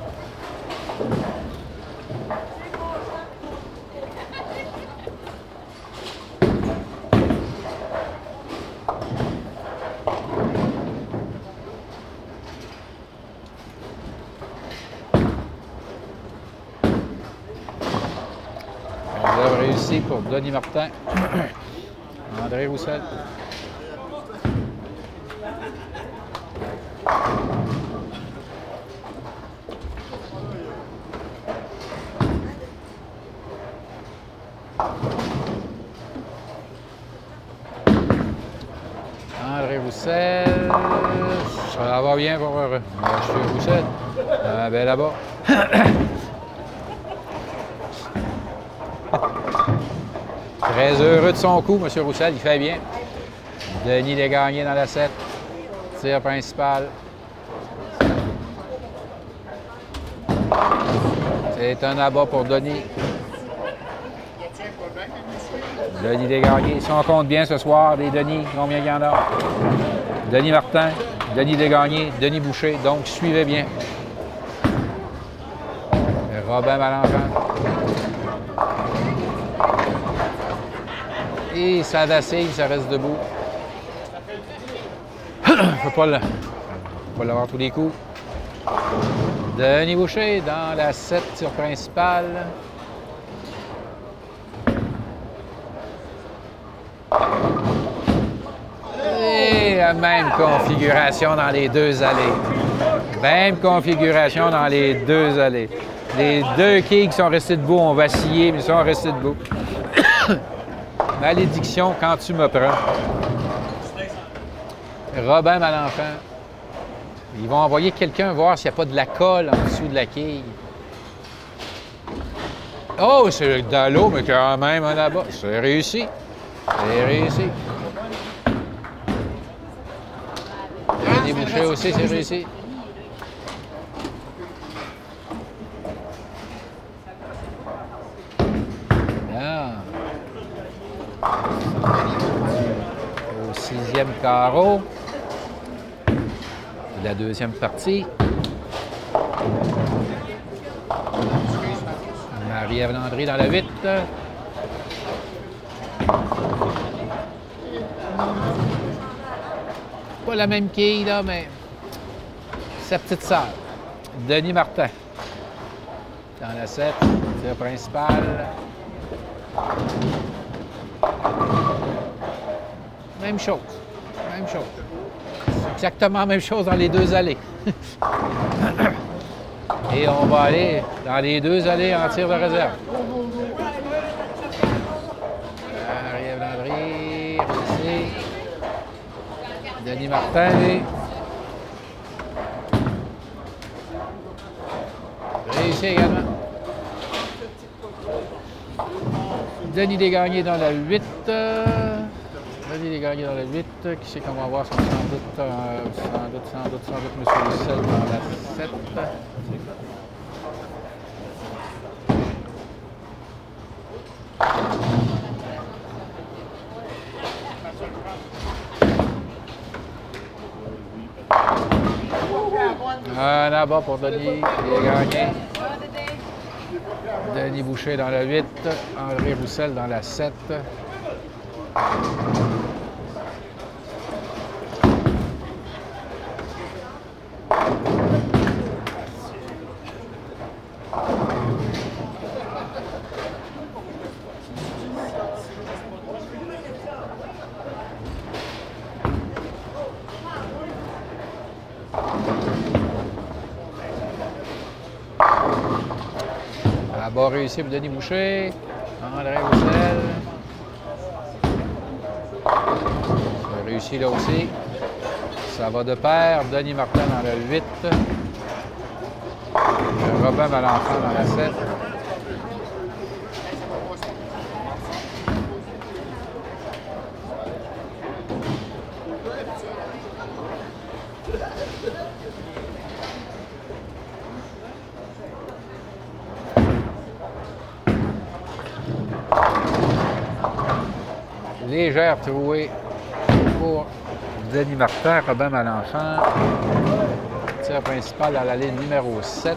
Réserve réussie pour Denis Martin. André Roussel. André Roussel. Ça va bien pour M. Roussel. Ah, ben là-bas. Très heureux de son coup, M. Roussel. Il fait bien. Denis Desgagnés dans la 7. Tir principal. C'est un abat pour Denis. Denis Desgagnés. Si on compte bien ce soir, les Denis, combien il y en a? Denis Martin, Denis Desgagnés, Denis Boucher. Donc, suivez bien. Robin Malenfant. Et ça vacille, ça reste debout. Il ne faut pas l'avoir tous les coups. Denis Boucher dans la 7, tir principal. Et la même configuration dans les deux allées. Même configuration dans les deux allées. Les deux quilles qui sont restés debout ont vacillé, mais ils sont restés debout. Malédiction quand tu me prends. Robin Malenfant. Ils vont envoyer quelqu'un voir s'il n'y a pas de la colle en dessous de la quille. Oh, c'est dans l'eau, mais quand même là-bas. C'est réussi. C'est réussi. Denis Boucher aussi, c'est réussi. Au 6e carreau de la deuxième partie. Marie-Ève Landry dans la 8. Pas la même quille, là, mais sa petite sœur. Denis Martin dans la 7, tir principal. Même chose. Même chose. C'est exactement la même chose dans les deux allées. Et on va aller dans les deux allées en tir de réserve. Marie-Ève Landry, ici. Denis Martin, lui. Réussi également. Denis Desgagnés dans la 8. Denis Desgagnés dans la 8. Qui c'est qu'on va voir? Sans doute, M. Roussel dans la 7. Un abat pour Denis Desgagnés. Denis Boucher dans la 8. André Roussel dans la 7. Bas réussi pour Denis Boucher. André Roussel. Ça réussit là aussi. Ça va de pair. Denis Martin dans la 8. Robin Malenfant dans la 7. Légère trouée pour Denis Martin, Robin Malenfant. Tir principal à la ligne numéro 7.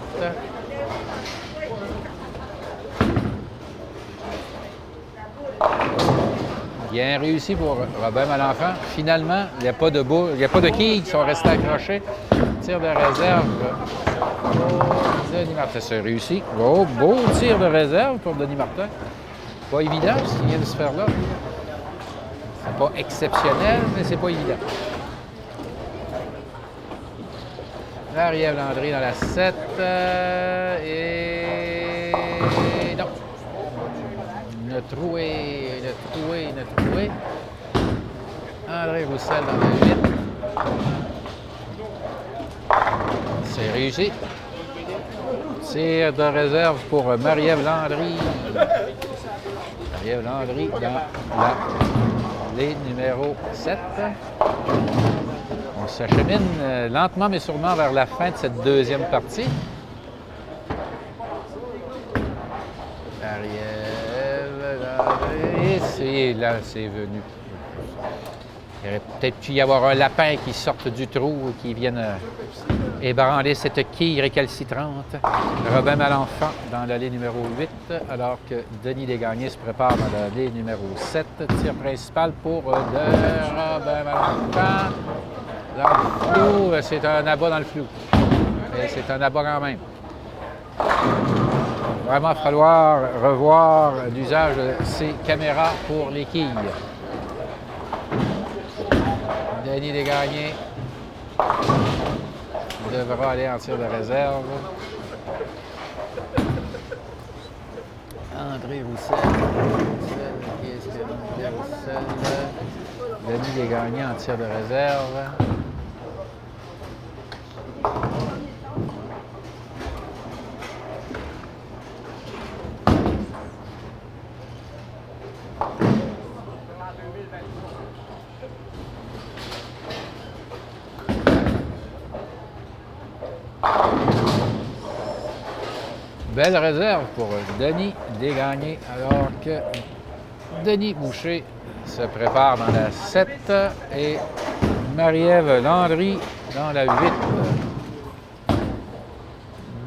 Bien réussi pour Robin Malenfant. Finalement, il n'y a pas de bout, il n'y a pas de quilles qui sont restés accrochés. Tir de réserve pour Denis Martin. C'est réussi. Oh, beau tir de réserve pour Denis Martin. Pas évident ce qu'il vient de se faire là. C'est pas exceptionnel, mais c'est pas évident. Marie-Ève Landry dans la 7. Et non. Une trouée. André Roussel dans la 8. C'est réussi. Tir de réserve pour Marie-Ève Landry. Marie-Ève Landry dans la ligne numéro 7. On s'achemine lentement mais sûrement vers la fin de cette deuxième partie. Marie-Ève Landry. Là, c'est venu. Il aurait peut-être pu y avoir un lapin qui sorte du trou et qui vienne ébranler cette quille récalcitrante. Robin Malenfant dans l'allée numéro 8, alors que Denis Desgagnés se prépare dans l'allée numéro 7. Tir principal pour Robin Malenfant. Dans le flou, c'est un abat dans le flou. Mais c'est un abat quand même. Vraiment, il va falloir revoir l'usage de ces caméras pour les quilles. Denis Desgagnés devra aller en tir de réserve. André Roussel. Denis Desgagnés en tir de réserve. Belle réserve pour Denis Desgagnés, alors que Denis Boucher se prépare dans la 7 et Marie-Ève Landry dans la 8.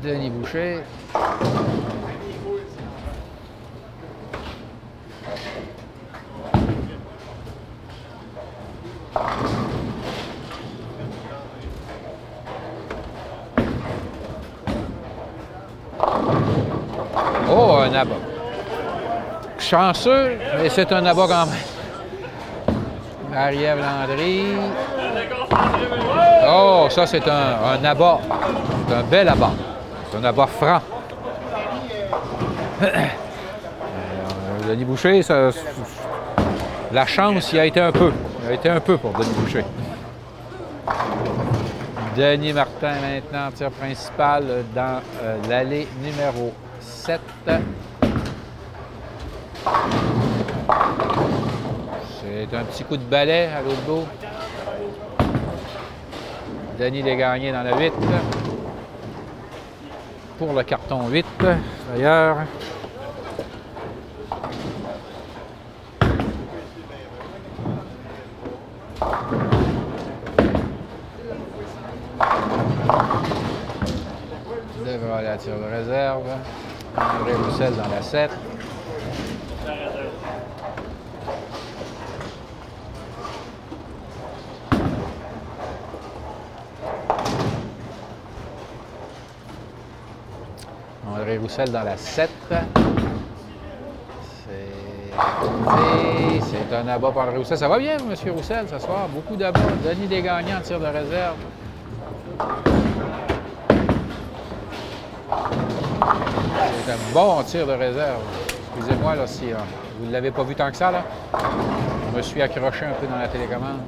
Denis Boucher. Oh, un abat. Chanceux, mais c'est un abat quand même. Marie-Ève Landry. Oh, ça, c'est un abat. C'est un bel abat. C'est un abat franc. Denis Boucher, ça, la chance, il a été un peu. Il a été un peu pour Denis Boucher. Denis Martin maintenant, tir principal dans l'allée numéro 7. C'est un petit coup de balai à l'autre bout. Denis Desgagnés dans la 8. Pour le carton 8, d'ailleurs. Devra aller à tir de réserve. André Roussel dans la 7. André Roussel dans la 7. C'est un abat pour André Roussel. Ça va bien, M. Roussel, ce soir? Beaucoup d'abats. Denis Desgagnés en tir de réserve. C'est un bon tir de réserve. Excusez-moi là, si vous ne l'avez pas vu tant que ça, là. Je me suis accroché un peu dans la télécommande.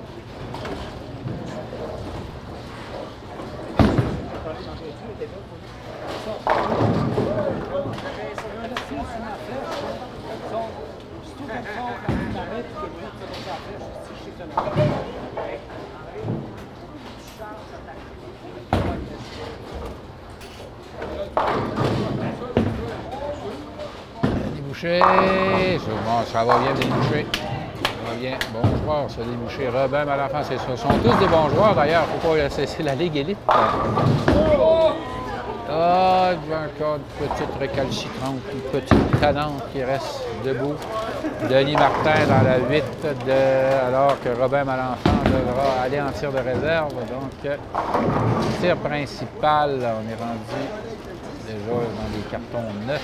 Denis Boucher, bon, ça va bien, Denis Boucher. Ça va bien, bon joueur, ça, Denis Boucher. Robin Malenfant, ce sont tous des bons joueurs d'ailleurs. Faut pas laisser, c'est la Ligue élite. Ah, il y a encore une petite récalcitrante, une petite tannante qui reste debout. Denis Martin dans la 8, alors que Robin Malenfant devra aller en tir de réserve. Donc, tir principal, on est rendu déjà dans les cartons 9.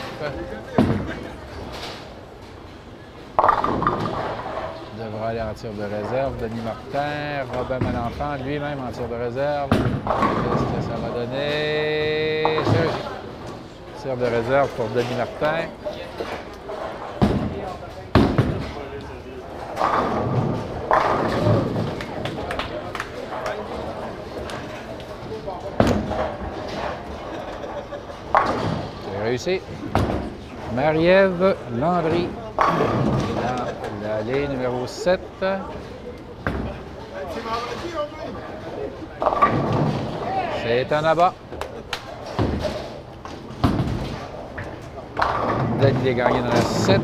Devra aller en tir de réserve. Denis Martin, Robin Malenfant, lui-même en tir de réserve. Qu'est-ce que ça va donner? Tir de réserve pour Denis Martin. C'est réussi. Marie-Ève Landry dans l'allée numéro 7. C'est un abat. Denis Desgagnés dans la 7.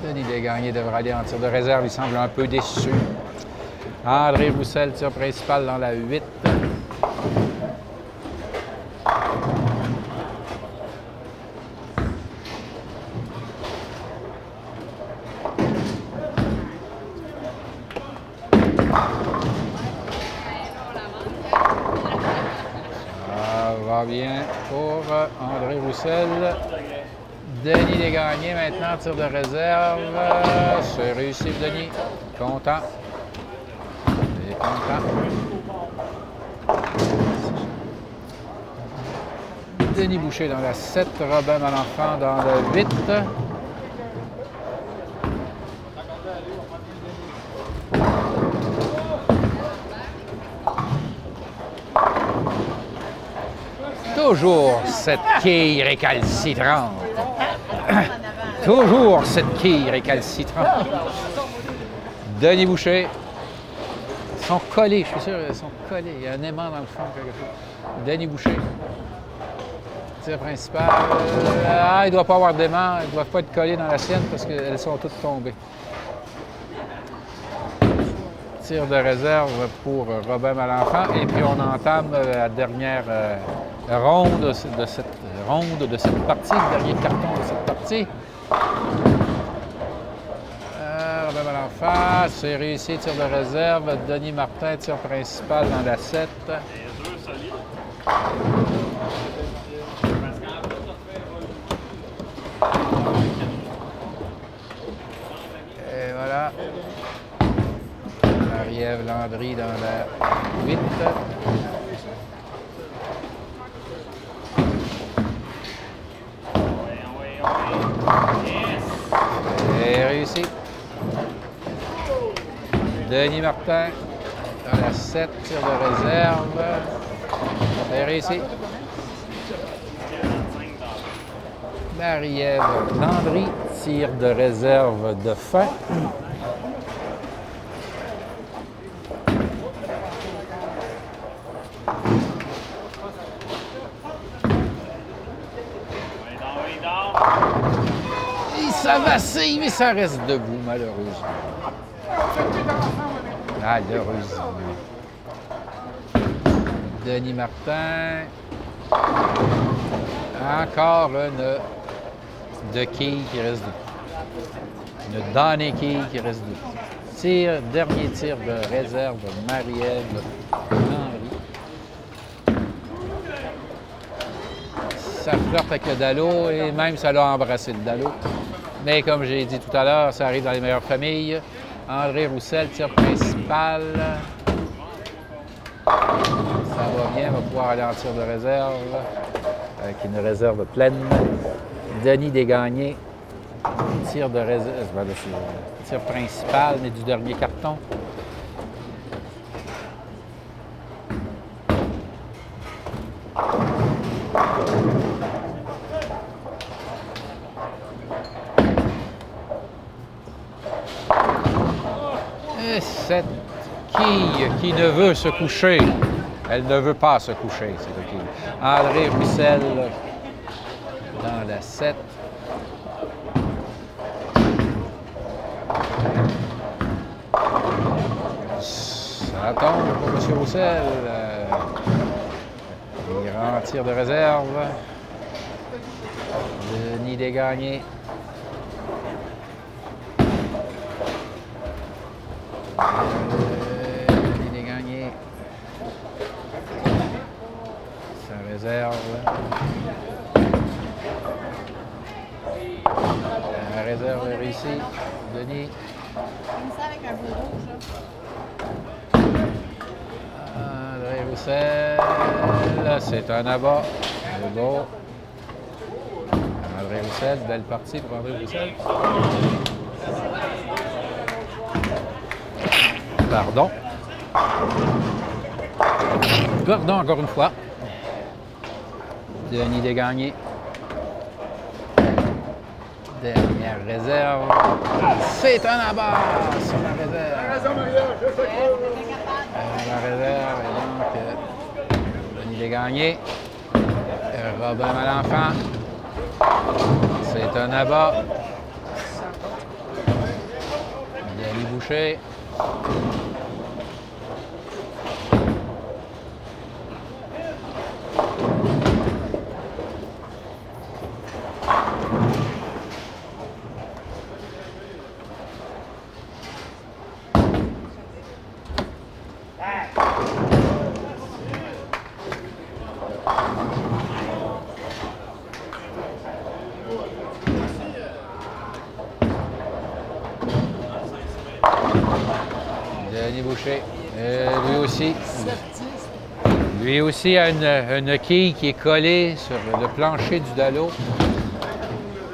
Denis Desgagnés devra aller en tir de réserve. Il semble un peu déçu. André Roussel, tir principal dans la 8. va bien pour André Roussel. Denis Desgagnés maintenant, tir de réserve. C'est réussi pour Denis. Content. Il est content. Denis Boucher dans la 7, Robin Malenfant dans le 8. Toujours cette quille récalcitrante. Toujours cette quille récalcitrante. Denis Boucher. Ils sont collés, je suis sûr, ils sont collés. Il y a un aimant dans le fond, quelque chose. Denis Boucher. Tir principal. Ah, il ne doit pas avoir d'aimant. Ils ne doivent pas être collés dans la sienne parce qu'elles sont toutes tombées. Tir de réserve pour Robin Malenfant. Et puis on entame la dernière ronde de cette partie, le dernier carton de cette partie. Robin Malenfant, c'est réussi, tir de réserve. Denis Martin, tir principal dans la 7. Et voilà. Marie-Ève Landry dans la 8. Et réussi. Denis Martin dans la 7, tir de réserve. C'est réussi. Marie-Ève Landry, tir de réserve de fin. Ça vacille, mais ça reste debout, malheureusement. Malheureusement. Denis Martin. Encore une de quille qui reste debout. Une damnée quille qui reste debout. Dernier tir de réserve de Marie-Ève Landry. Ça flirte avec le dallo et même ça l'a embrassé le dallo. Mais comme j'ai dit tout à l'heure, ça arrive dans les meilleures familles. André Roussel, tir principal. Ça va bien, va pouvoir aller en tir de réserve avec une réserve pleine. Denis Desgagnés, tir de réserve, tir principal, mais du dernier carton. Et cette quille qui ne veut se coucher, elle ne veut pas se coucher, cette quille. André Roussel dans la 7. Ça tombe pour M. Roussel. Grand tir de réserve. Denis Desgagnés. Denis Desgagnés. Sa réserve. La réserve est réussie. Denis. Ça avec un beau rouge, André Roussel. C'est un abat. C'est beau. André Roussel, belle partie pour André Roussel. Pardon. Pardon encore une fois. Denis Desgagnés. Dernière réserve. C'est un abat sur la réserve. La réserve et donc Denis Desgagnés. Robin Malenfant. C'est un abat. Denis Boucher. Denis Boucher. Lui aussi a une quille qui est collée sur le plancher du dallo.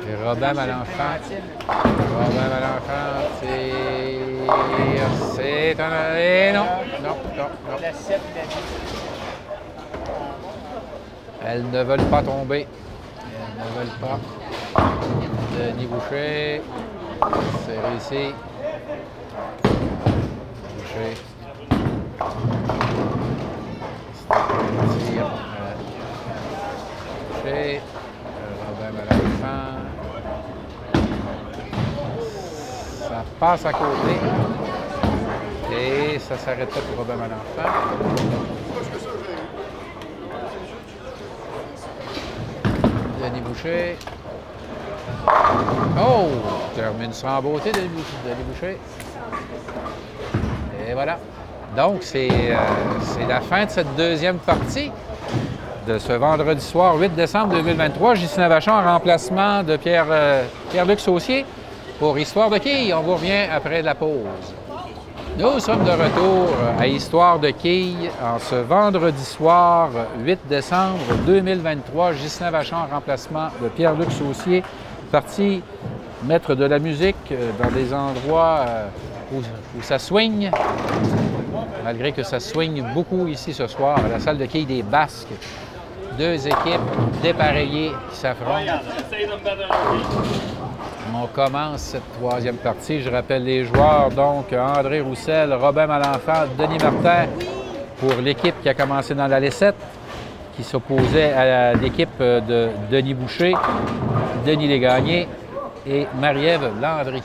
Et Robin Malenfant. Robin Malenfant, c'est un... Et non. Elles ne veulent pas tomber. Elles ne veulent pas. Denis Boucher. C'est réussi. Boucher. Boucher. Robin Malenfant. Ça passe à côté. Et ça s'arrête là pour Robin Malenfant. Denis Boucher. Oh! Termine sans beauté, Denis Boucher. Et voilà. Donc, c'est la fin de cette deuxième partie de ce vendredi soir, 8 décembre 2023. Ghislain Vachon en remplacement de Pierre-Luc Saucier pour Histoire de quilles. On vous revient après la pause. Nous sommes de retour à Histoire de quilles en ce vendredi soir, 8 décembre 2023. Ghislain Vachon en remplacement de Pierre-Luc Saucier, parti mettre de la musique dans des endroits où ça swing, malgré que ça swing beaucoup ici ce soir, à la salle de quilles des Basques. Deux équipes dépareillées qui s'affrontent. On commence cette troisième partie. Je rappelle les joueurs, donc André Roussel, Robin Malenfant, Denis Martin pour l'équipe qui a commencé dans l'allée 7, qui s'opposait à l'équipe de Denis Boucher, Denis Légagné et Marie-Ève Landry.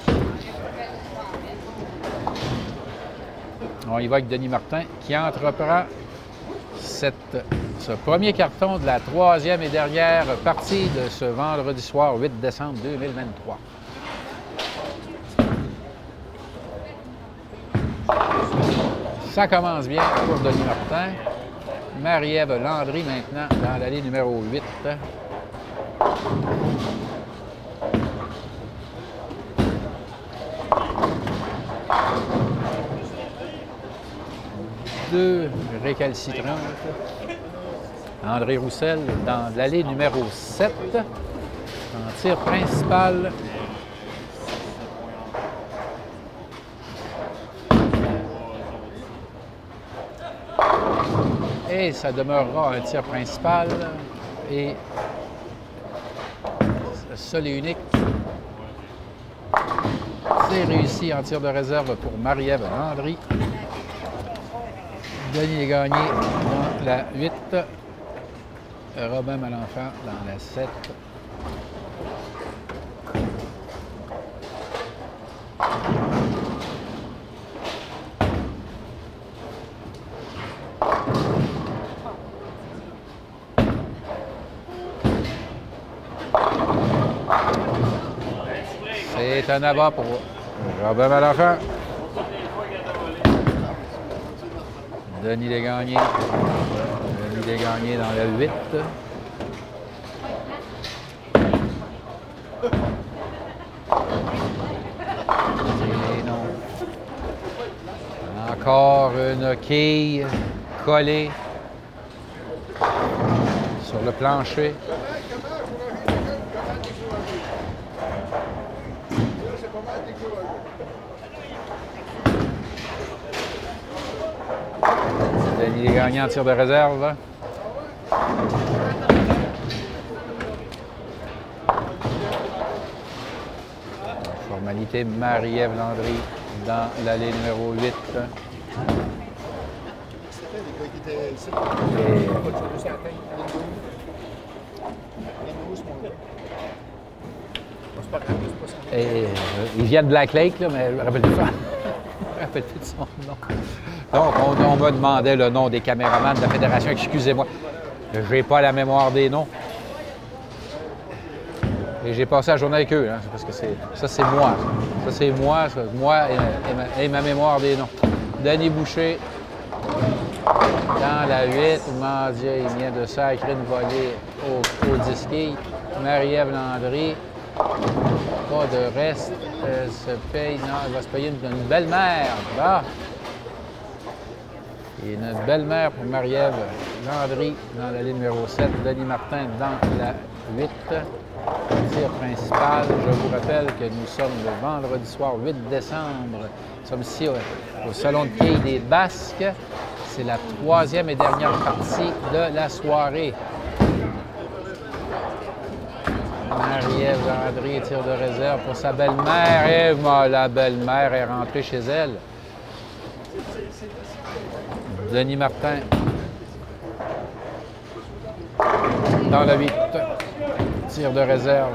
On y va avec Denis Martin qui entreprend ce premier carton de la troisième et dernière partie de ce vendredi soir, 8 décembre 2023. Ça commence bien pour Denis Martin. Marie-Ève Landry maintenant dans l'allée numéro 8. Deux récalcitrantes. André Roussel dans l'allée numéro 7. En tir principal. Et ça demeurera un tir principal. Et seul et unique. C'est réussi en tir de réserve pour Marie-Ève Landry. Denis est gagné dans la 8. Robin Malenfant dans la 7. C'est un abat pour Robin Malenfant. Denis Légagné. Denis Légagné dans la 8. Et non. Encore une quille collée sur le plancher. Denis Légagné en tir de réserve. Formalité Marie-Ève Landry dans l'allée numéro 8. Et il vient de Black Lake, là, mais je me rappelle plus de son nom. Donc, on me demandait le nom des caméramans de la Fédération. Excusez-moi, je n'ai pas la mémoire des noms. Et j'ai passé la journée avec eux, hein, parce que ça, c'est moi. Ça, c'est moi et ma mémoire des noms. Denis Boucher, dans la 8, mon Dieu, il vient de sacrer une volée au disquille. Marie-Ève Landry, pas de reste, elle se paye, non, elle va se payer une belle merde. Ah. Et une belle mère pour Marie-Ève Landry dans l'allée numéro 7. Denis Martin dans la 8. Tir principal. Je vous rappelle que nous sommes le vendredi soir 8 décembre. Nous sommes ici au Salon de quilles des Basques. C'est la troisième et dernière partie de la soirée. Marie-Ève Landry, tir de réserve pour sa belle-mère. Et la belle-mère est rentrée chez elle. Denis Martin dans la 8. Tir de réserve.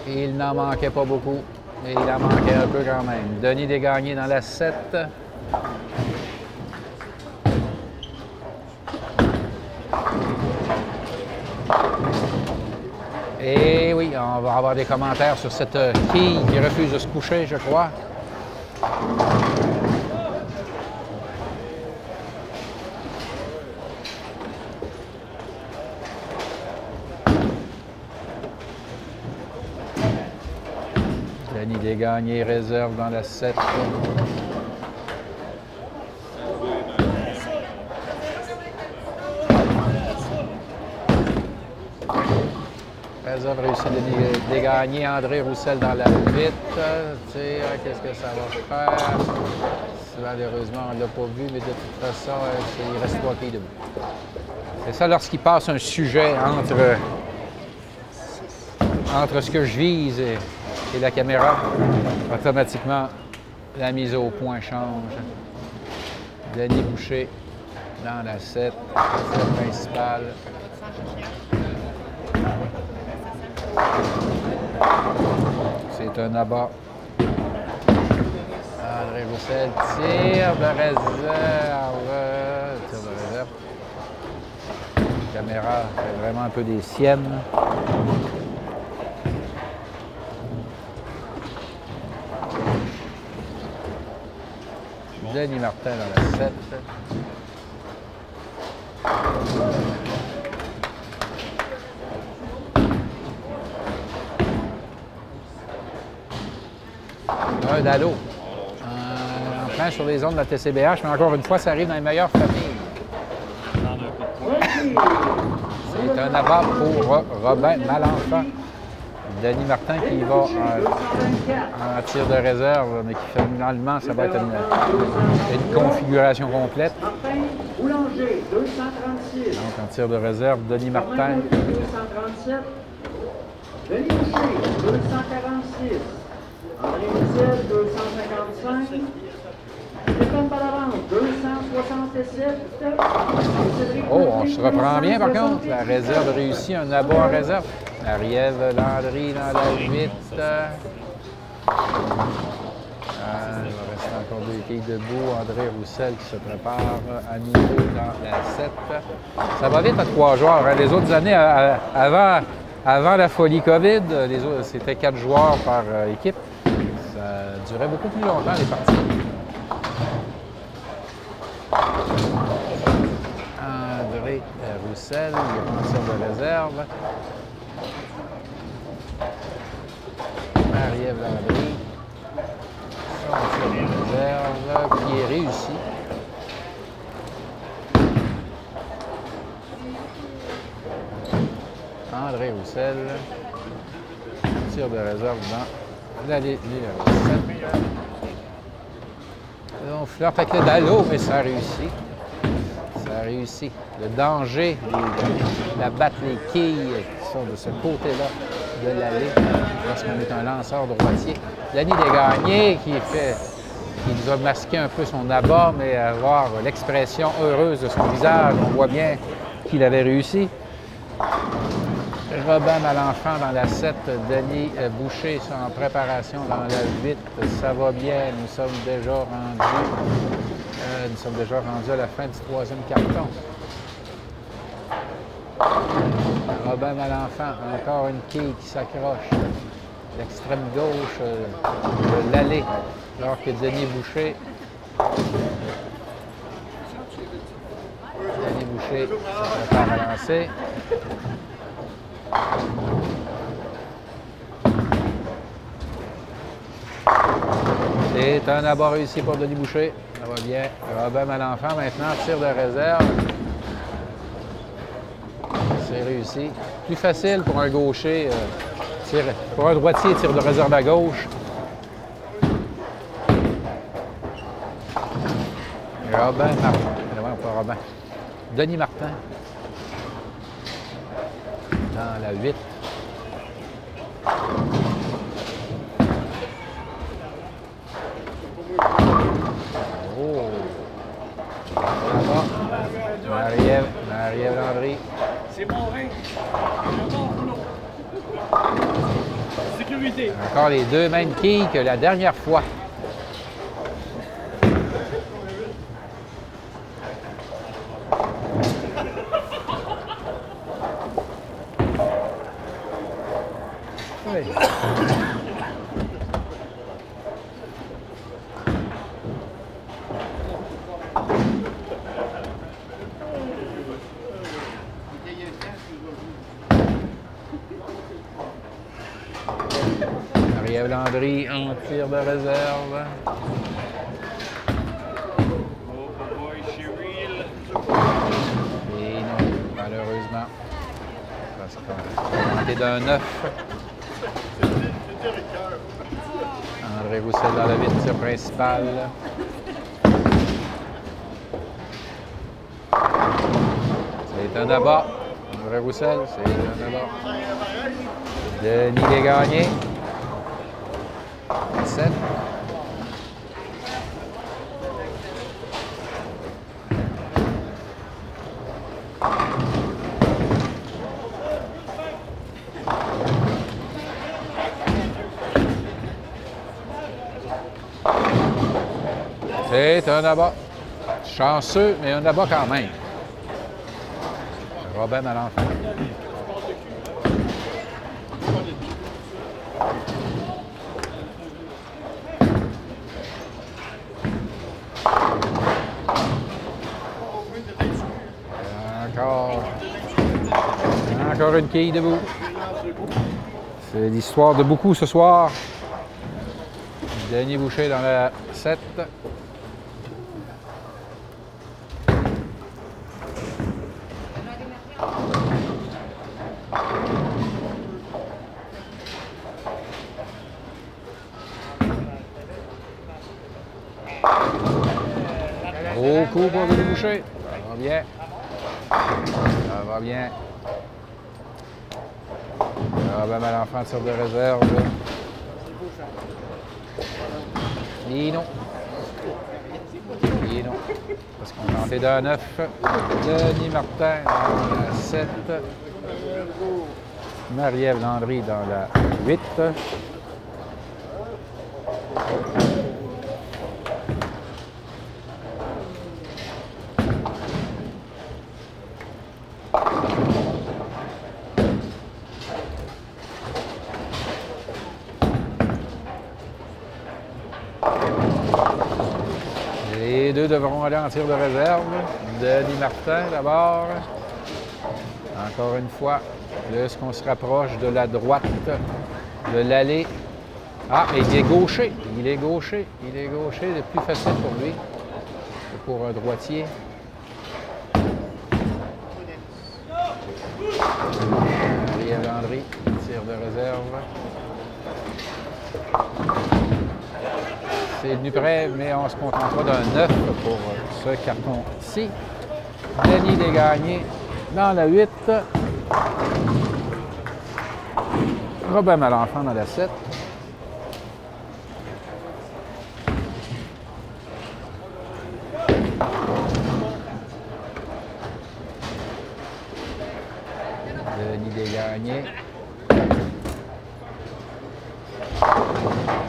Et il n'en manquait pas beaucoup, mais il en manquait un peu quand même. Denis Desgagnés dans la 7. Et oui, on va avoir des commentaires sur cette quille qui refuse de se coucher, je crois. Denis Desgagnés réserve dans la 7. Réserve réussi Denis Desgagnés, André Roussel dans la 8. Qu'est-ce que ça va faire? Malheureusement, on ne l'a pas vu, mais de toute façon, il reste 3 quilles debout. C'est ça lorsqu'il passe un sujet entre ce que je vise et la caméra, automatiquement, la mise au point change. Denis Boucher dans la 7, tir principal. C'est un abat. André Roussel, tir de réserve. Tir de réserve. La caméra fait vraiment un peu des siennes. Denis Martin dans la 7. Un Dallot. En plein sur les ondes de la TCBH, mais encore une fois, ça arrive dans les meilleures familles. C'est un abat pour Robin Malenfant. Denis Martin qui va en tir de réserve, mais qui finalement, ça va être une configuration complète. Donc en tir de réserve, Denis Martin. Denis Boucher, 246. André Roussel, 255. Stéphane Palavante, 267. Oh, on se reprend bien par contre. La réserve réussit, un abat en réserve. Marie-Ève Landry dans la 8. Il va rester encore 2 quilles debout. André Roussel qui se prépare à nouveau dans la 7. Ça va vite à 3 joueurs. Les autres années, avant la folie COVID, c'était 4 joueurs par équipe. Ça durait beaucoup plus longtemps, les parties. André Roussel, il est en tir de réserve. Marie-Ève Landry, son tir de réserve, qui est réussi. André Roussel, tir de réserve dans l'allée numéro 7. On flirte avec le Dallot, mais ça a réussi. Ça a réussi. Le danger d'abattre les quilles qui sont de ce côté-là de l'allée lorsqu'on est un lanceur droitier. Denis Desgagnés qui nous a masqué un peu son abat, mais à voir l'expression heureuse de son visage, on voit bien qu'il avait réussi. Robin Malenfant dans la 7, Denis Boucher en préparation dans la 8. Ça va bien, nous sommes déjà rendus à la fin du 3e carton. Robin Malenfant, encore une quille qui s'accroche. L'extrême gauche de l'allée, alors que Denis Boucher se prépare à lancer. C'est un abat réussi pour Denis Boucher. Ça va bien. Robin Malenfant maintenant, tir de réserve. C'est réussi. Plus facile pour un gaucher. Pour un droitier, tir de réserve à gauche. Robin Martin. Non, pas Robin. Denis Martin. Dans la 8. Oh! Là-bas. Marie-Ève Landry. C'est mon ring. Sécurité. Encore les deux mêmes quilles que la dernière fois. Oui. Marie-Ève Landry en tir de réserve. Oh boy, Cheryl. Et non, malheureusement. Parce qu'on a manqué d'un 9. André Roussel dans la vitre principale. C'est un abat. André Roussel, c'est un abat. Denis Desgagnés. 7. C'est un abat. Chanceux, mais un abat quand même. Robin Malenfant. Encore une quille debout. C'est l'histoire de beaucoup ce soir. Denis Boucher dans la 7. Gros coup pour Denis Boucher. Ça va bien. Ça va bien. Robin Malenfant tire de réserve. Et non. Et non. Parce qu'on a tenté d'un 9. Denis Martin dans la 7. Marie-Ève Landry dans la 8. Les deux devront aller en tir de réserve. Denis Martin d'abord. Encore une fois, plus qu'on se rapproche de la droite de l'allée. Ah, mais il est gaucher. Il est gaucher. Il est gaucher. C'est plus facile pour lui que pour un droitier. Marie-Ève Landry, tir de réserve. C'est venu près, mais on se contentera d'un 9 pour ce carton-ci. Denis Desgagnés dans la 8. Robin Malenfant dans la 7. Denis Desgagnés.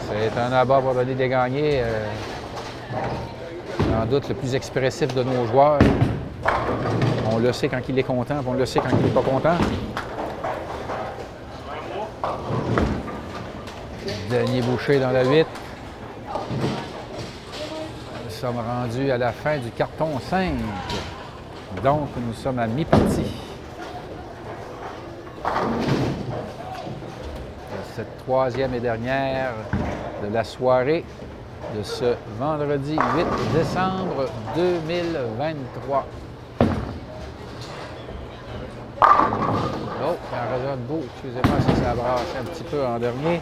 C'est un abat pour Denis Desgagnés. Sans doute le plus expressif de nos joueurs. On le sait quand il est content, puis on le sait quand il n'est pas content. Denis Boucher dans la 8. Nous sommes rendus à la fin du carton 5. Donc, nous sommes à mi-partie. Cette troisième et dernière de la soirée de ce vendredi 8 décembre 2023. Oh, la réserve de bout, excusez-moi si ça a brassé un petit peu en dernier.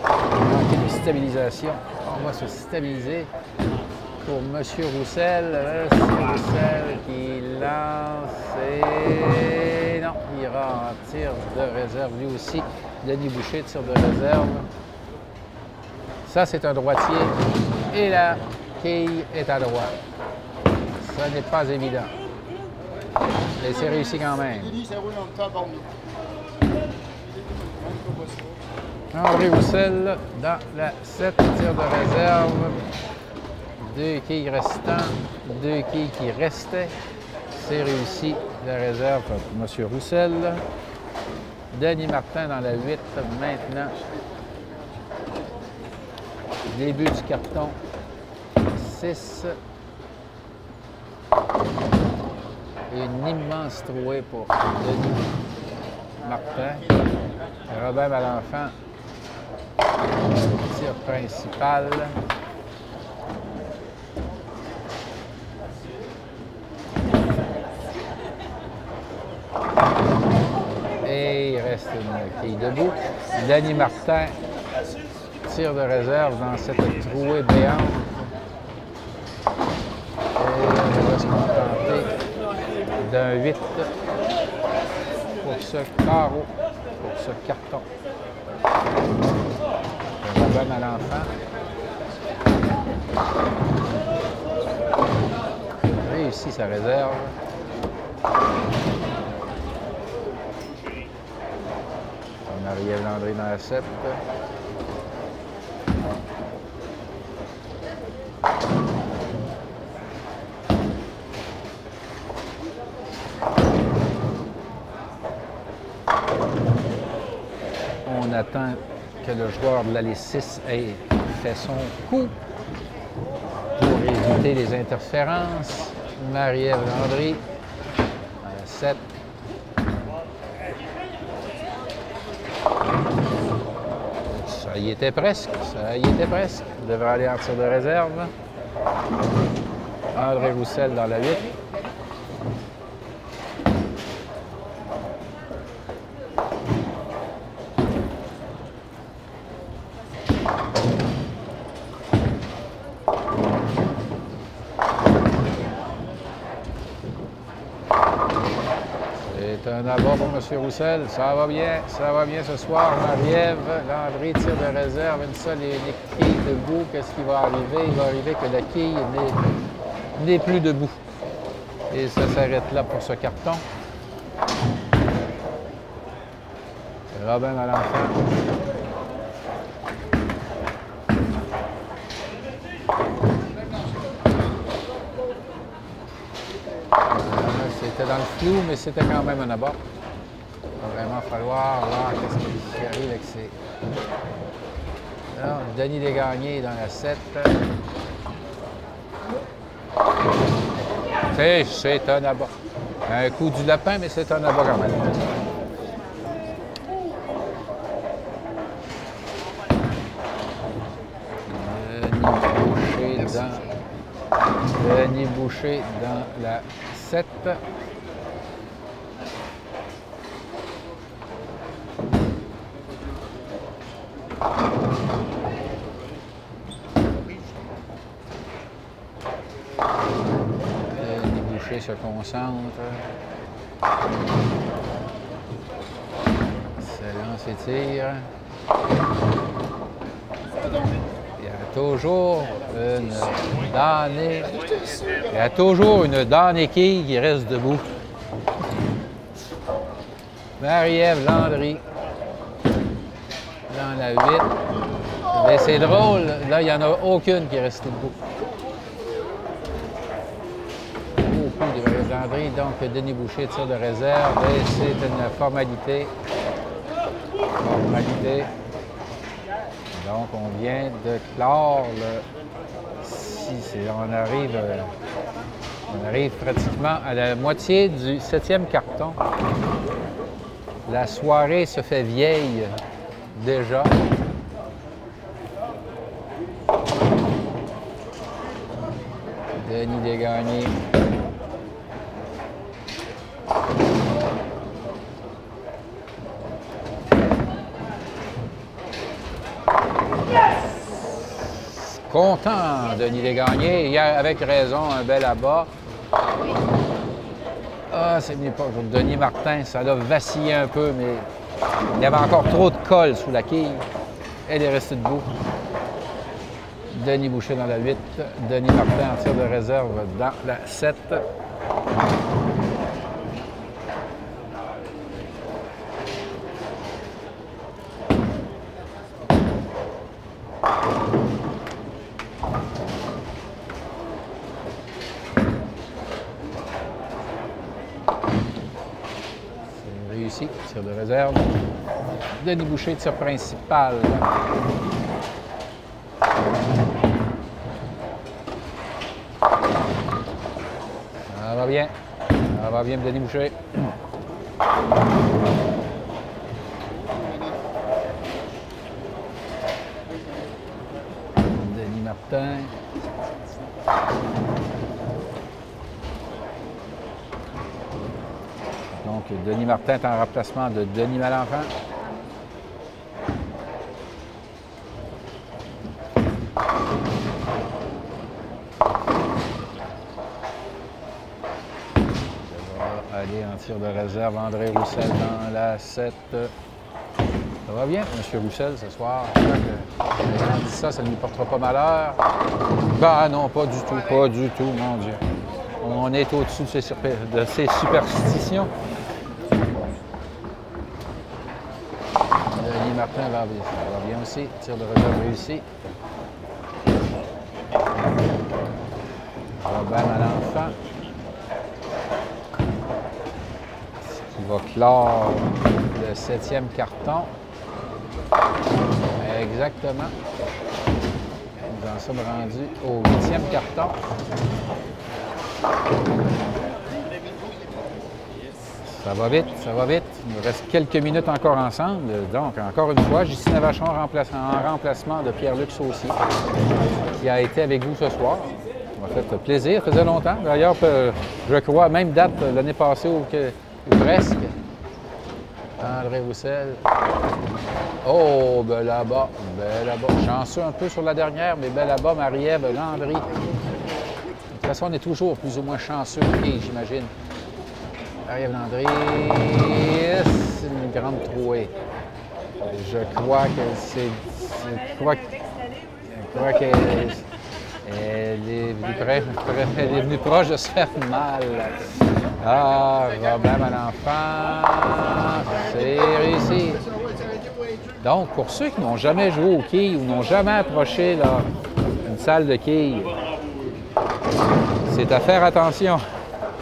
Manqué de stabilisation. On va se stabiliser pour M. Roussel. Roussel qui lance et non, il ira en tir de réserve lui aussi. Denis Boucher, tir de réserve. Ça, c'est un droitier et la quille est à droite. Ça n'est pas évident. Mais c'est réussi quand même. André Roussel dans la 7, tir de réserve. 2 quilles restants, 2 quilles qui restaient. C'est réussi la réserve pour M. Roussel. Denis Martin dans la 8 maintenant. Début du carton. 6. Une immense trouée pour Denis Martin. Robin Malenfant. Tir principal. Et il reste une quille debout. Denis Martin, tir de réserve dans cette trouée béante. Et on va se contenter d'un 8 pour ce carreau, pour ce carton. Robin Malenfant. Réussit sa réserve. Marie-Ève Landry dans la 7. On attend que le joueur de l'allée 6 ait fait son coup pour éviter les interférences. Marie-Ève Landry dans la 7. Ça y était presque, ça y était presque. Il devrait aller en tir de réserve. André Roussel dans la 8. C'est un abat pour M. Roussel. Ça va bien ce soir. Marie-Ève Landry, tir de réserve, une seule et unique quille debout. Qu'est-ce qui va arriver? Il va arriver que la quille n'est plus debout. Et ça s'arrête là pour ce carton. Robin Malenfant. C'était dans le flou, mais c'était quand même un abat. Il va vraiment falloir voir qu'est-ce qui arrive avec ces... Alors, Denis Desgagnés dans la 7. C'est un abat. Un coup du lapin, mais c'est un abat quand même. Denis Boucher dans la 7. Denis Boucher se concentre. S'élance et tire. Il y a toujours une damnée. Il y a toujours une damnée quille qui reste debout. Marie-Ève Landry dans la 8. Mais c'est drôle, là, il n'y en a aucune qui est restée debout. Beaucoup de Marie-Ève Landry, donc Denis Boucher, tir de réserve, et c'est une formalité. Donc, on vient de clore le... On arrive pratiquement à la moitié du 7e carton. La soirée se fait vieille déjà. Denis Desgagnés. Content, Denis Desgagnés. Hier, avec raison, un bel abat. Ah, c'est venu pas. Denis Martin, ça l'a vacillé un peu, mais il y avait encore trop de colle sous la quille. Elle est restée debout. Denis Boucher dans la 8. Denis Martin en tir de réserve dans la 7. Réussi, tir de réserve. Denis Boucher, tir principal. Ça va bien. Ça va bien, Denis Boucher. Denis Martin. Donc, Denis Martin est en remplacement de Denis Malenfant. Aller en tir de réserve, André Roussel dans la 7. Ça va bien, M. Roussel, ce soir. Ça ne lui portera pas malheur. Ben non, pas du tout, mon Dieu. On est au-dessus de ces superstitions. Denis Martin va bien aussi. Tir de réserve réussi. Robin Malenfant. Qui va clore le 7e carton. Exactement. Nous en sommes rendus au 8e carton. Ça va vite, ça va vite. Il nous reste quelques minutes encore ensemble. Donc, encore une fois, Ghislain Vachon en remplacement de Pierre-Luc Saucier, qui a été avec vous ce soir. Ça m'a fait plaisir, ça faisait longtemps. D'ailleurs, je crois, même date l'année passée ou presque. André Roussel. Oh, bel abat, bel abat. Chanceux un peu sur la dernière, mais bel abat, Marie-Ève Landry. De toute façon, on est toujours plus ou moins chanceux, j'imagine. Marie-Ève Landry, c'est une grande trouée. Je crois que c'est... Je crois qu'elle est venue proche de se faire mal. Ah, Robin Malenfant, c'est réussi. Donc, pour ceux qui n'ont jamais joué au quilles ou n'ont jamais approché là, une salle de quilles, c'est à faire attention.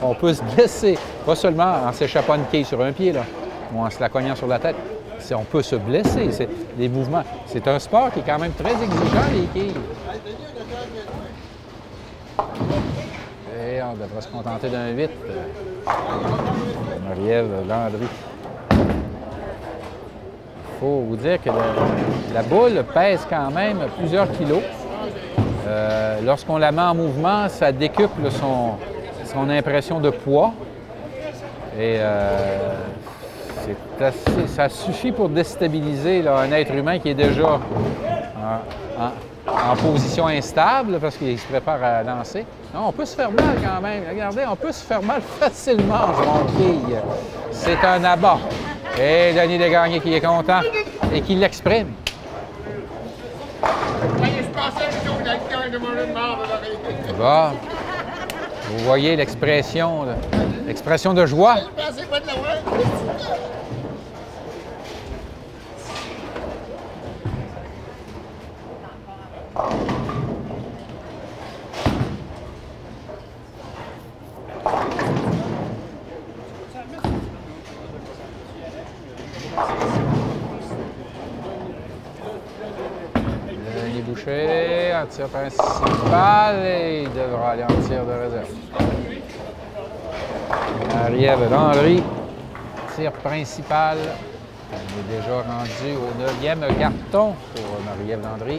On peut se blesser, pas seulement en s'échappant une quille sur un pied là, ou en se la cognant sur la tête. On peut se blesser, c'est des mouvements. C'est un sport qui est quand même très exigeant, les quilles. Et on devrait se contenter d'un 8. Marie-Ève Landry. Il faut vous dire que la boule pèse quand même plusieurs kilos. Lorsqu'on la met en mouvement, ça décuple son impression de poids. Et ça suffit pour déstabiliser là, un être humain qui est déjà en position instable parce qu'il se prépare à lancer. Non, on peut se faire mal quand même. Regardez, on peut se faire mal facilement en jouant aux quilles. C'est un abat. Et Denis Desgagnés qui est content et qui l'exprime. Bon. Vous voyez l'expression de joie. Denis Boucher en tir principal et il devra aller en tir de réserve. Marie-Ève Landry, tir principal. On est déjà rendu au 9e carton pour Marie-Ève Landry.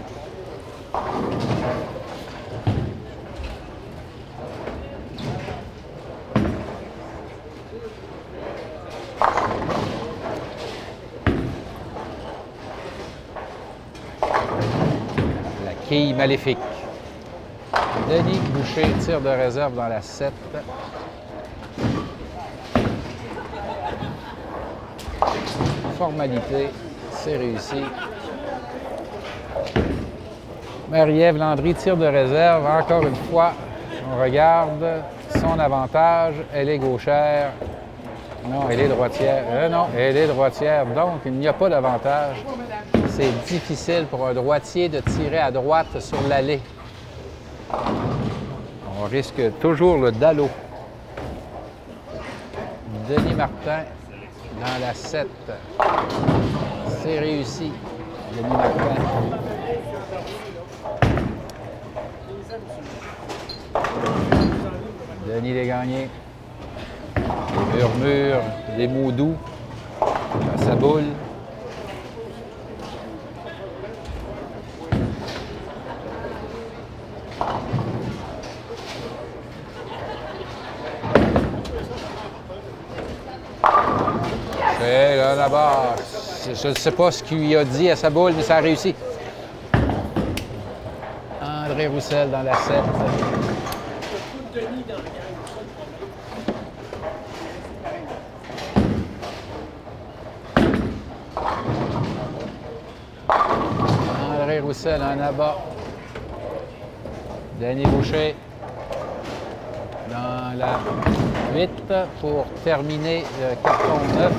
quille maléfique. Denis Boucher tire de réserve dans la 7. Formalité, c'est réussi. Marie-Ève Landry tire de réserve. Encore une fois, on regarde son avantage. Elle est gauchère. Non, elle est droitière. Non, elle est droitière. Donc, il n'y a pas d'avantage. C'est difficile pour un droitier de tirer à droite sur l'allée. On risque toujours le dallo. Denis Martin dans la 7. C'est réussi. Denis Martin. Denis Desgagnés. Des murmures, des mots doux à sa boule. Et là, là-bas, je ne sais pas ce qu'il lui a dit à sa boule, mais ça a réussi. André Roussel dans la 7. André Roussel en abat. Denis Boucher dans la 8 pour terminer le carton 9.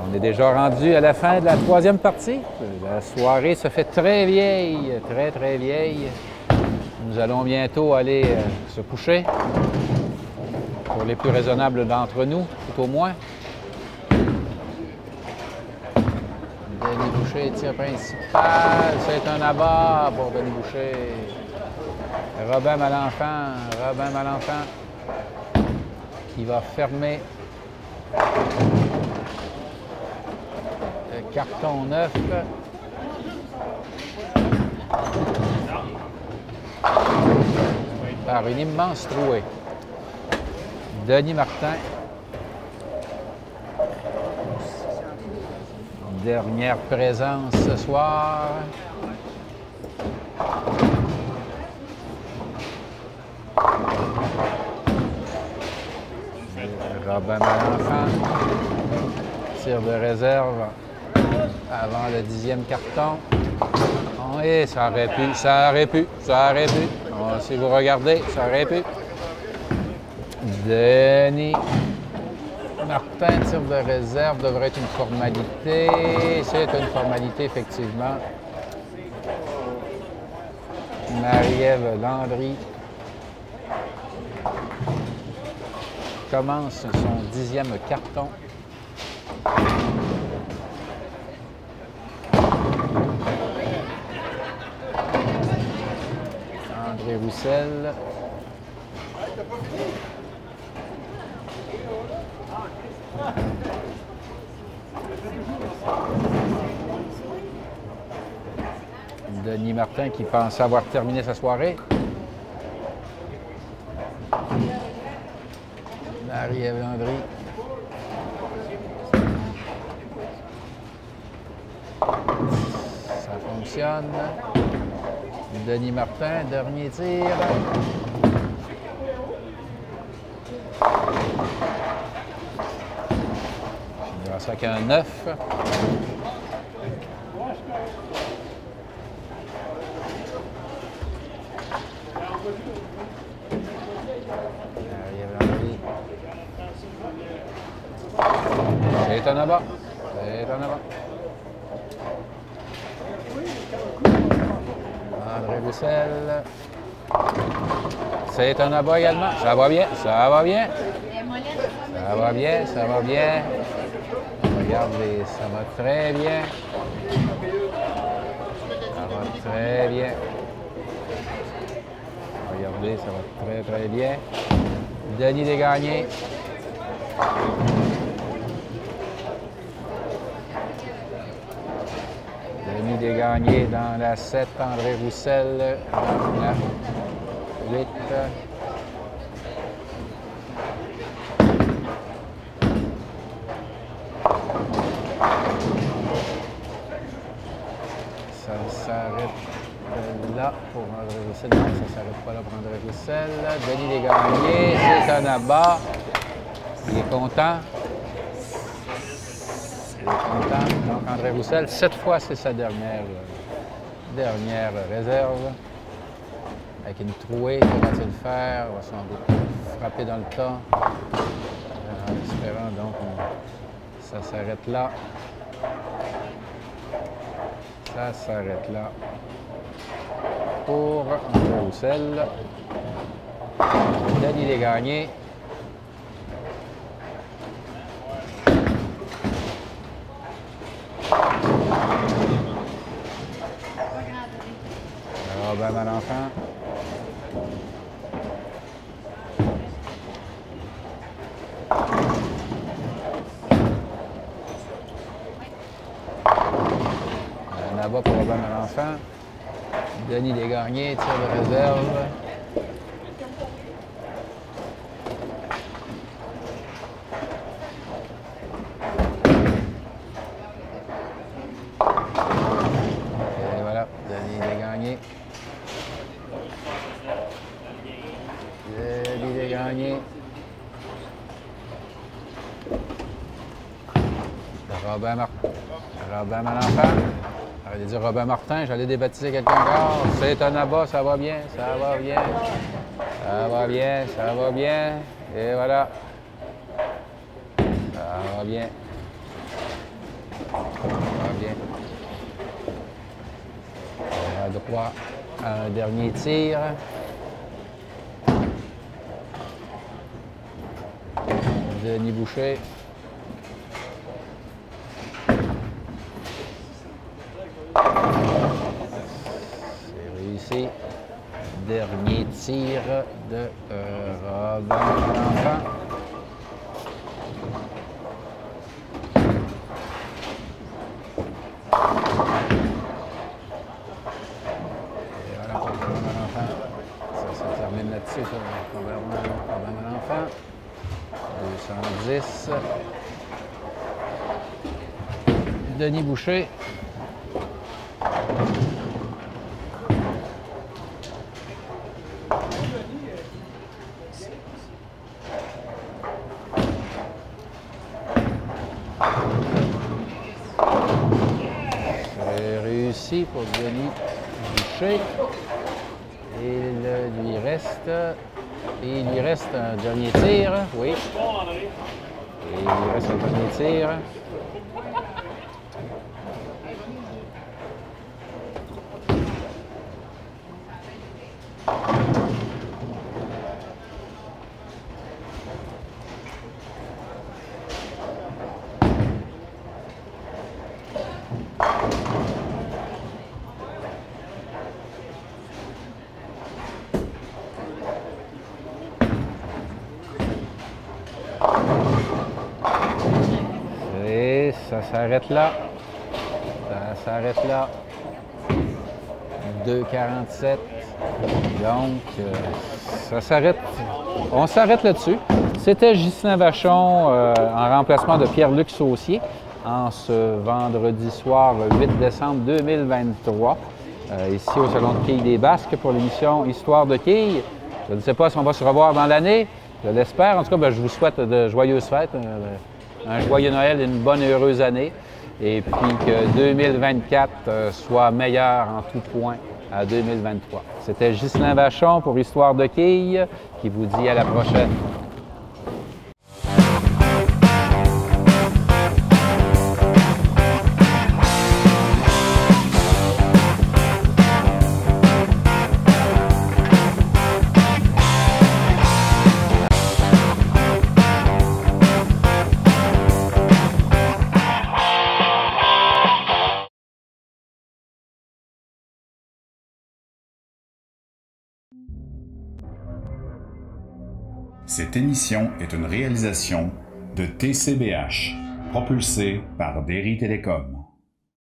On est déjà rendu à la fin de la 3e partie. La soirée se fait très vieille, très, très vieille. Nous allons bientôt aller se coucher, pour les plus raisonnables d'entre nous, tout au moins. Denis Boucher, tir principal, c'est un abat pour Denis Boucher. Robin Malenfant, qui va fermer le carton 9. Par une immense trouée. Denis Martin. Dernière présence ce soir. Robin Malenfant. Tir de réserve avant le 10e carton. Oui, ça aurait pu. Oh, si vous regardez, ça aurait pu. Denis Martin, tir de réserve, devrait être une formalité. C'est une formalité, effectivement. Marie-Ève Landry commence son 10e carton. André Roussel. Denis Martin qui pense avoir terminé sa soirée. Marie-Ève Landry. Ça fonctionne. Denis Martin, dernier tir. Il reste avec un 9. C'est un abat. André Roussel. C'est un abat également. Ça va bien. Regardez, ça va très bien. Regardez, ça va très bien. Denis Desgagnés. Denis Desgagnés dans la 7, André Roussel dans la 8. Ça s'arrête là pour André Roussel. Non, ça s'arrête pas là pour André Roussel. Denis Desgagnés, c'est un abat. Il est content. Il est content. Donc André Roussel, 7 fois, c'est sa dernière réserve. Avec une trouée, il va-t-il le faire? Il va sans doute frapper dans le tas. En espérant, donc, ça s'arrête là. Ça s'arrête là. Pour André Roussel. Denis Desgagnés. Robin Malenfant. Un abat pour Robin Malenfant. Denis Desgagnés, tir de réserve. Et voilà, Denis Desgagnés. Denis Desgagnés. Robin Malenfant. J'allais dire Robin Martin, j'allais débaptiser quelqu'un encore. C'est un abat, ça va bien, ça va bien. Ça va bien, ça va bien. Et voilà. Ça va bien. Ça va bien. On a droit à un dernier tir. Denis Boucher. C'est dernier tir de Robin Malenfant. Et voilà pour Robin Malenfant. Ça termine là-dessus, ça. Robin Malenfant. 210. Denis Boucher. Réussi pour Denis Boucher. Et il lui reste un dernier tir, oui. Et il lui reste un dernier tir. Et ça s'arrête là. Ça s'arrête là. 2,47. Donc, ça s'arrête. On s'arrête là-dessus. C'était Ghislain Vachon en remplacement de Pierre-Luc Saucier en ce vendredi soir 8 décembre 2023. Ici au Salon de quilles des Basques pour l'émission Histoire de quilles. Je ne sais pas si on va se revoir dans l'année. Je l'espère. En tout cas, ben, je vous souhaite de joyeuses fêtes, un joyeux Noël et une bonne et heureuse année. Et puis que 2024 soit meilleur en tout point à 2023. C'était Ghislain Vachon pour Histoire de quilles qui vous dit à la prochaine. Cette émission est une réalisation de TCBH, propulsée par Derry Télécom.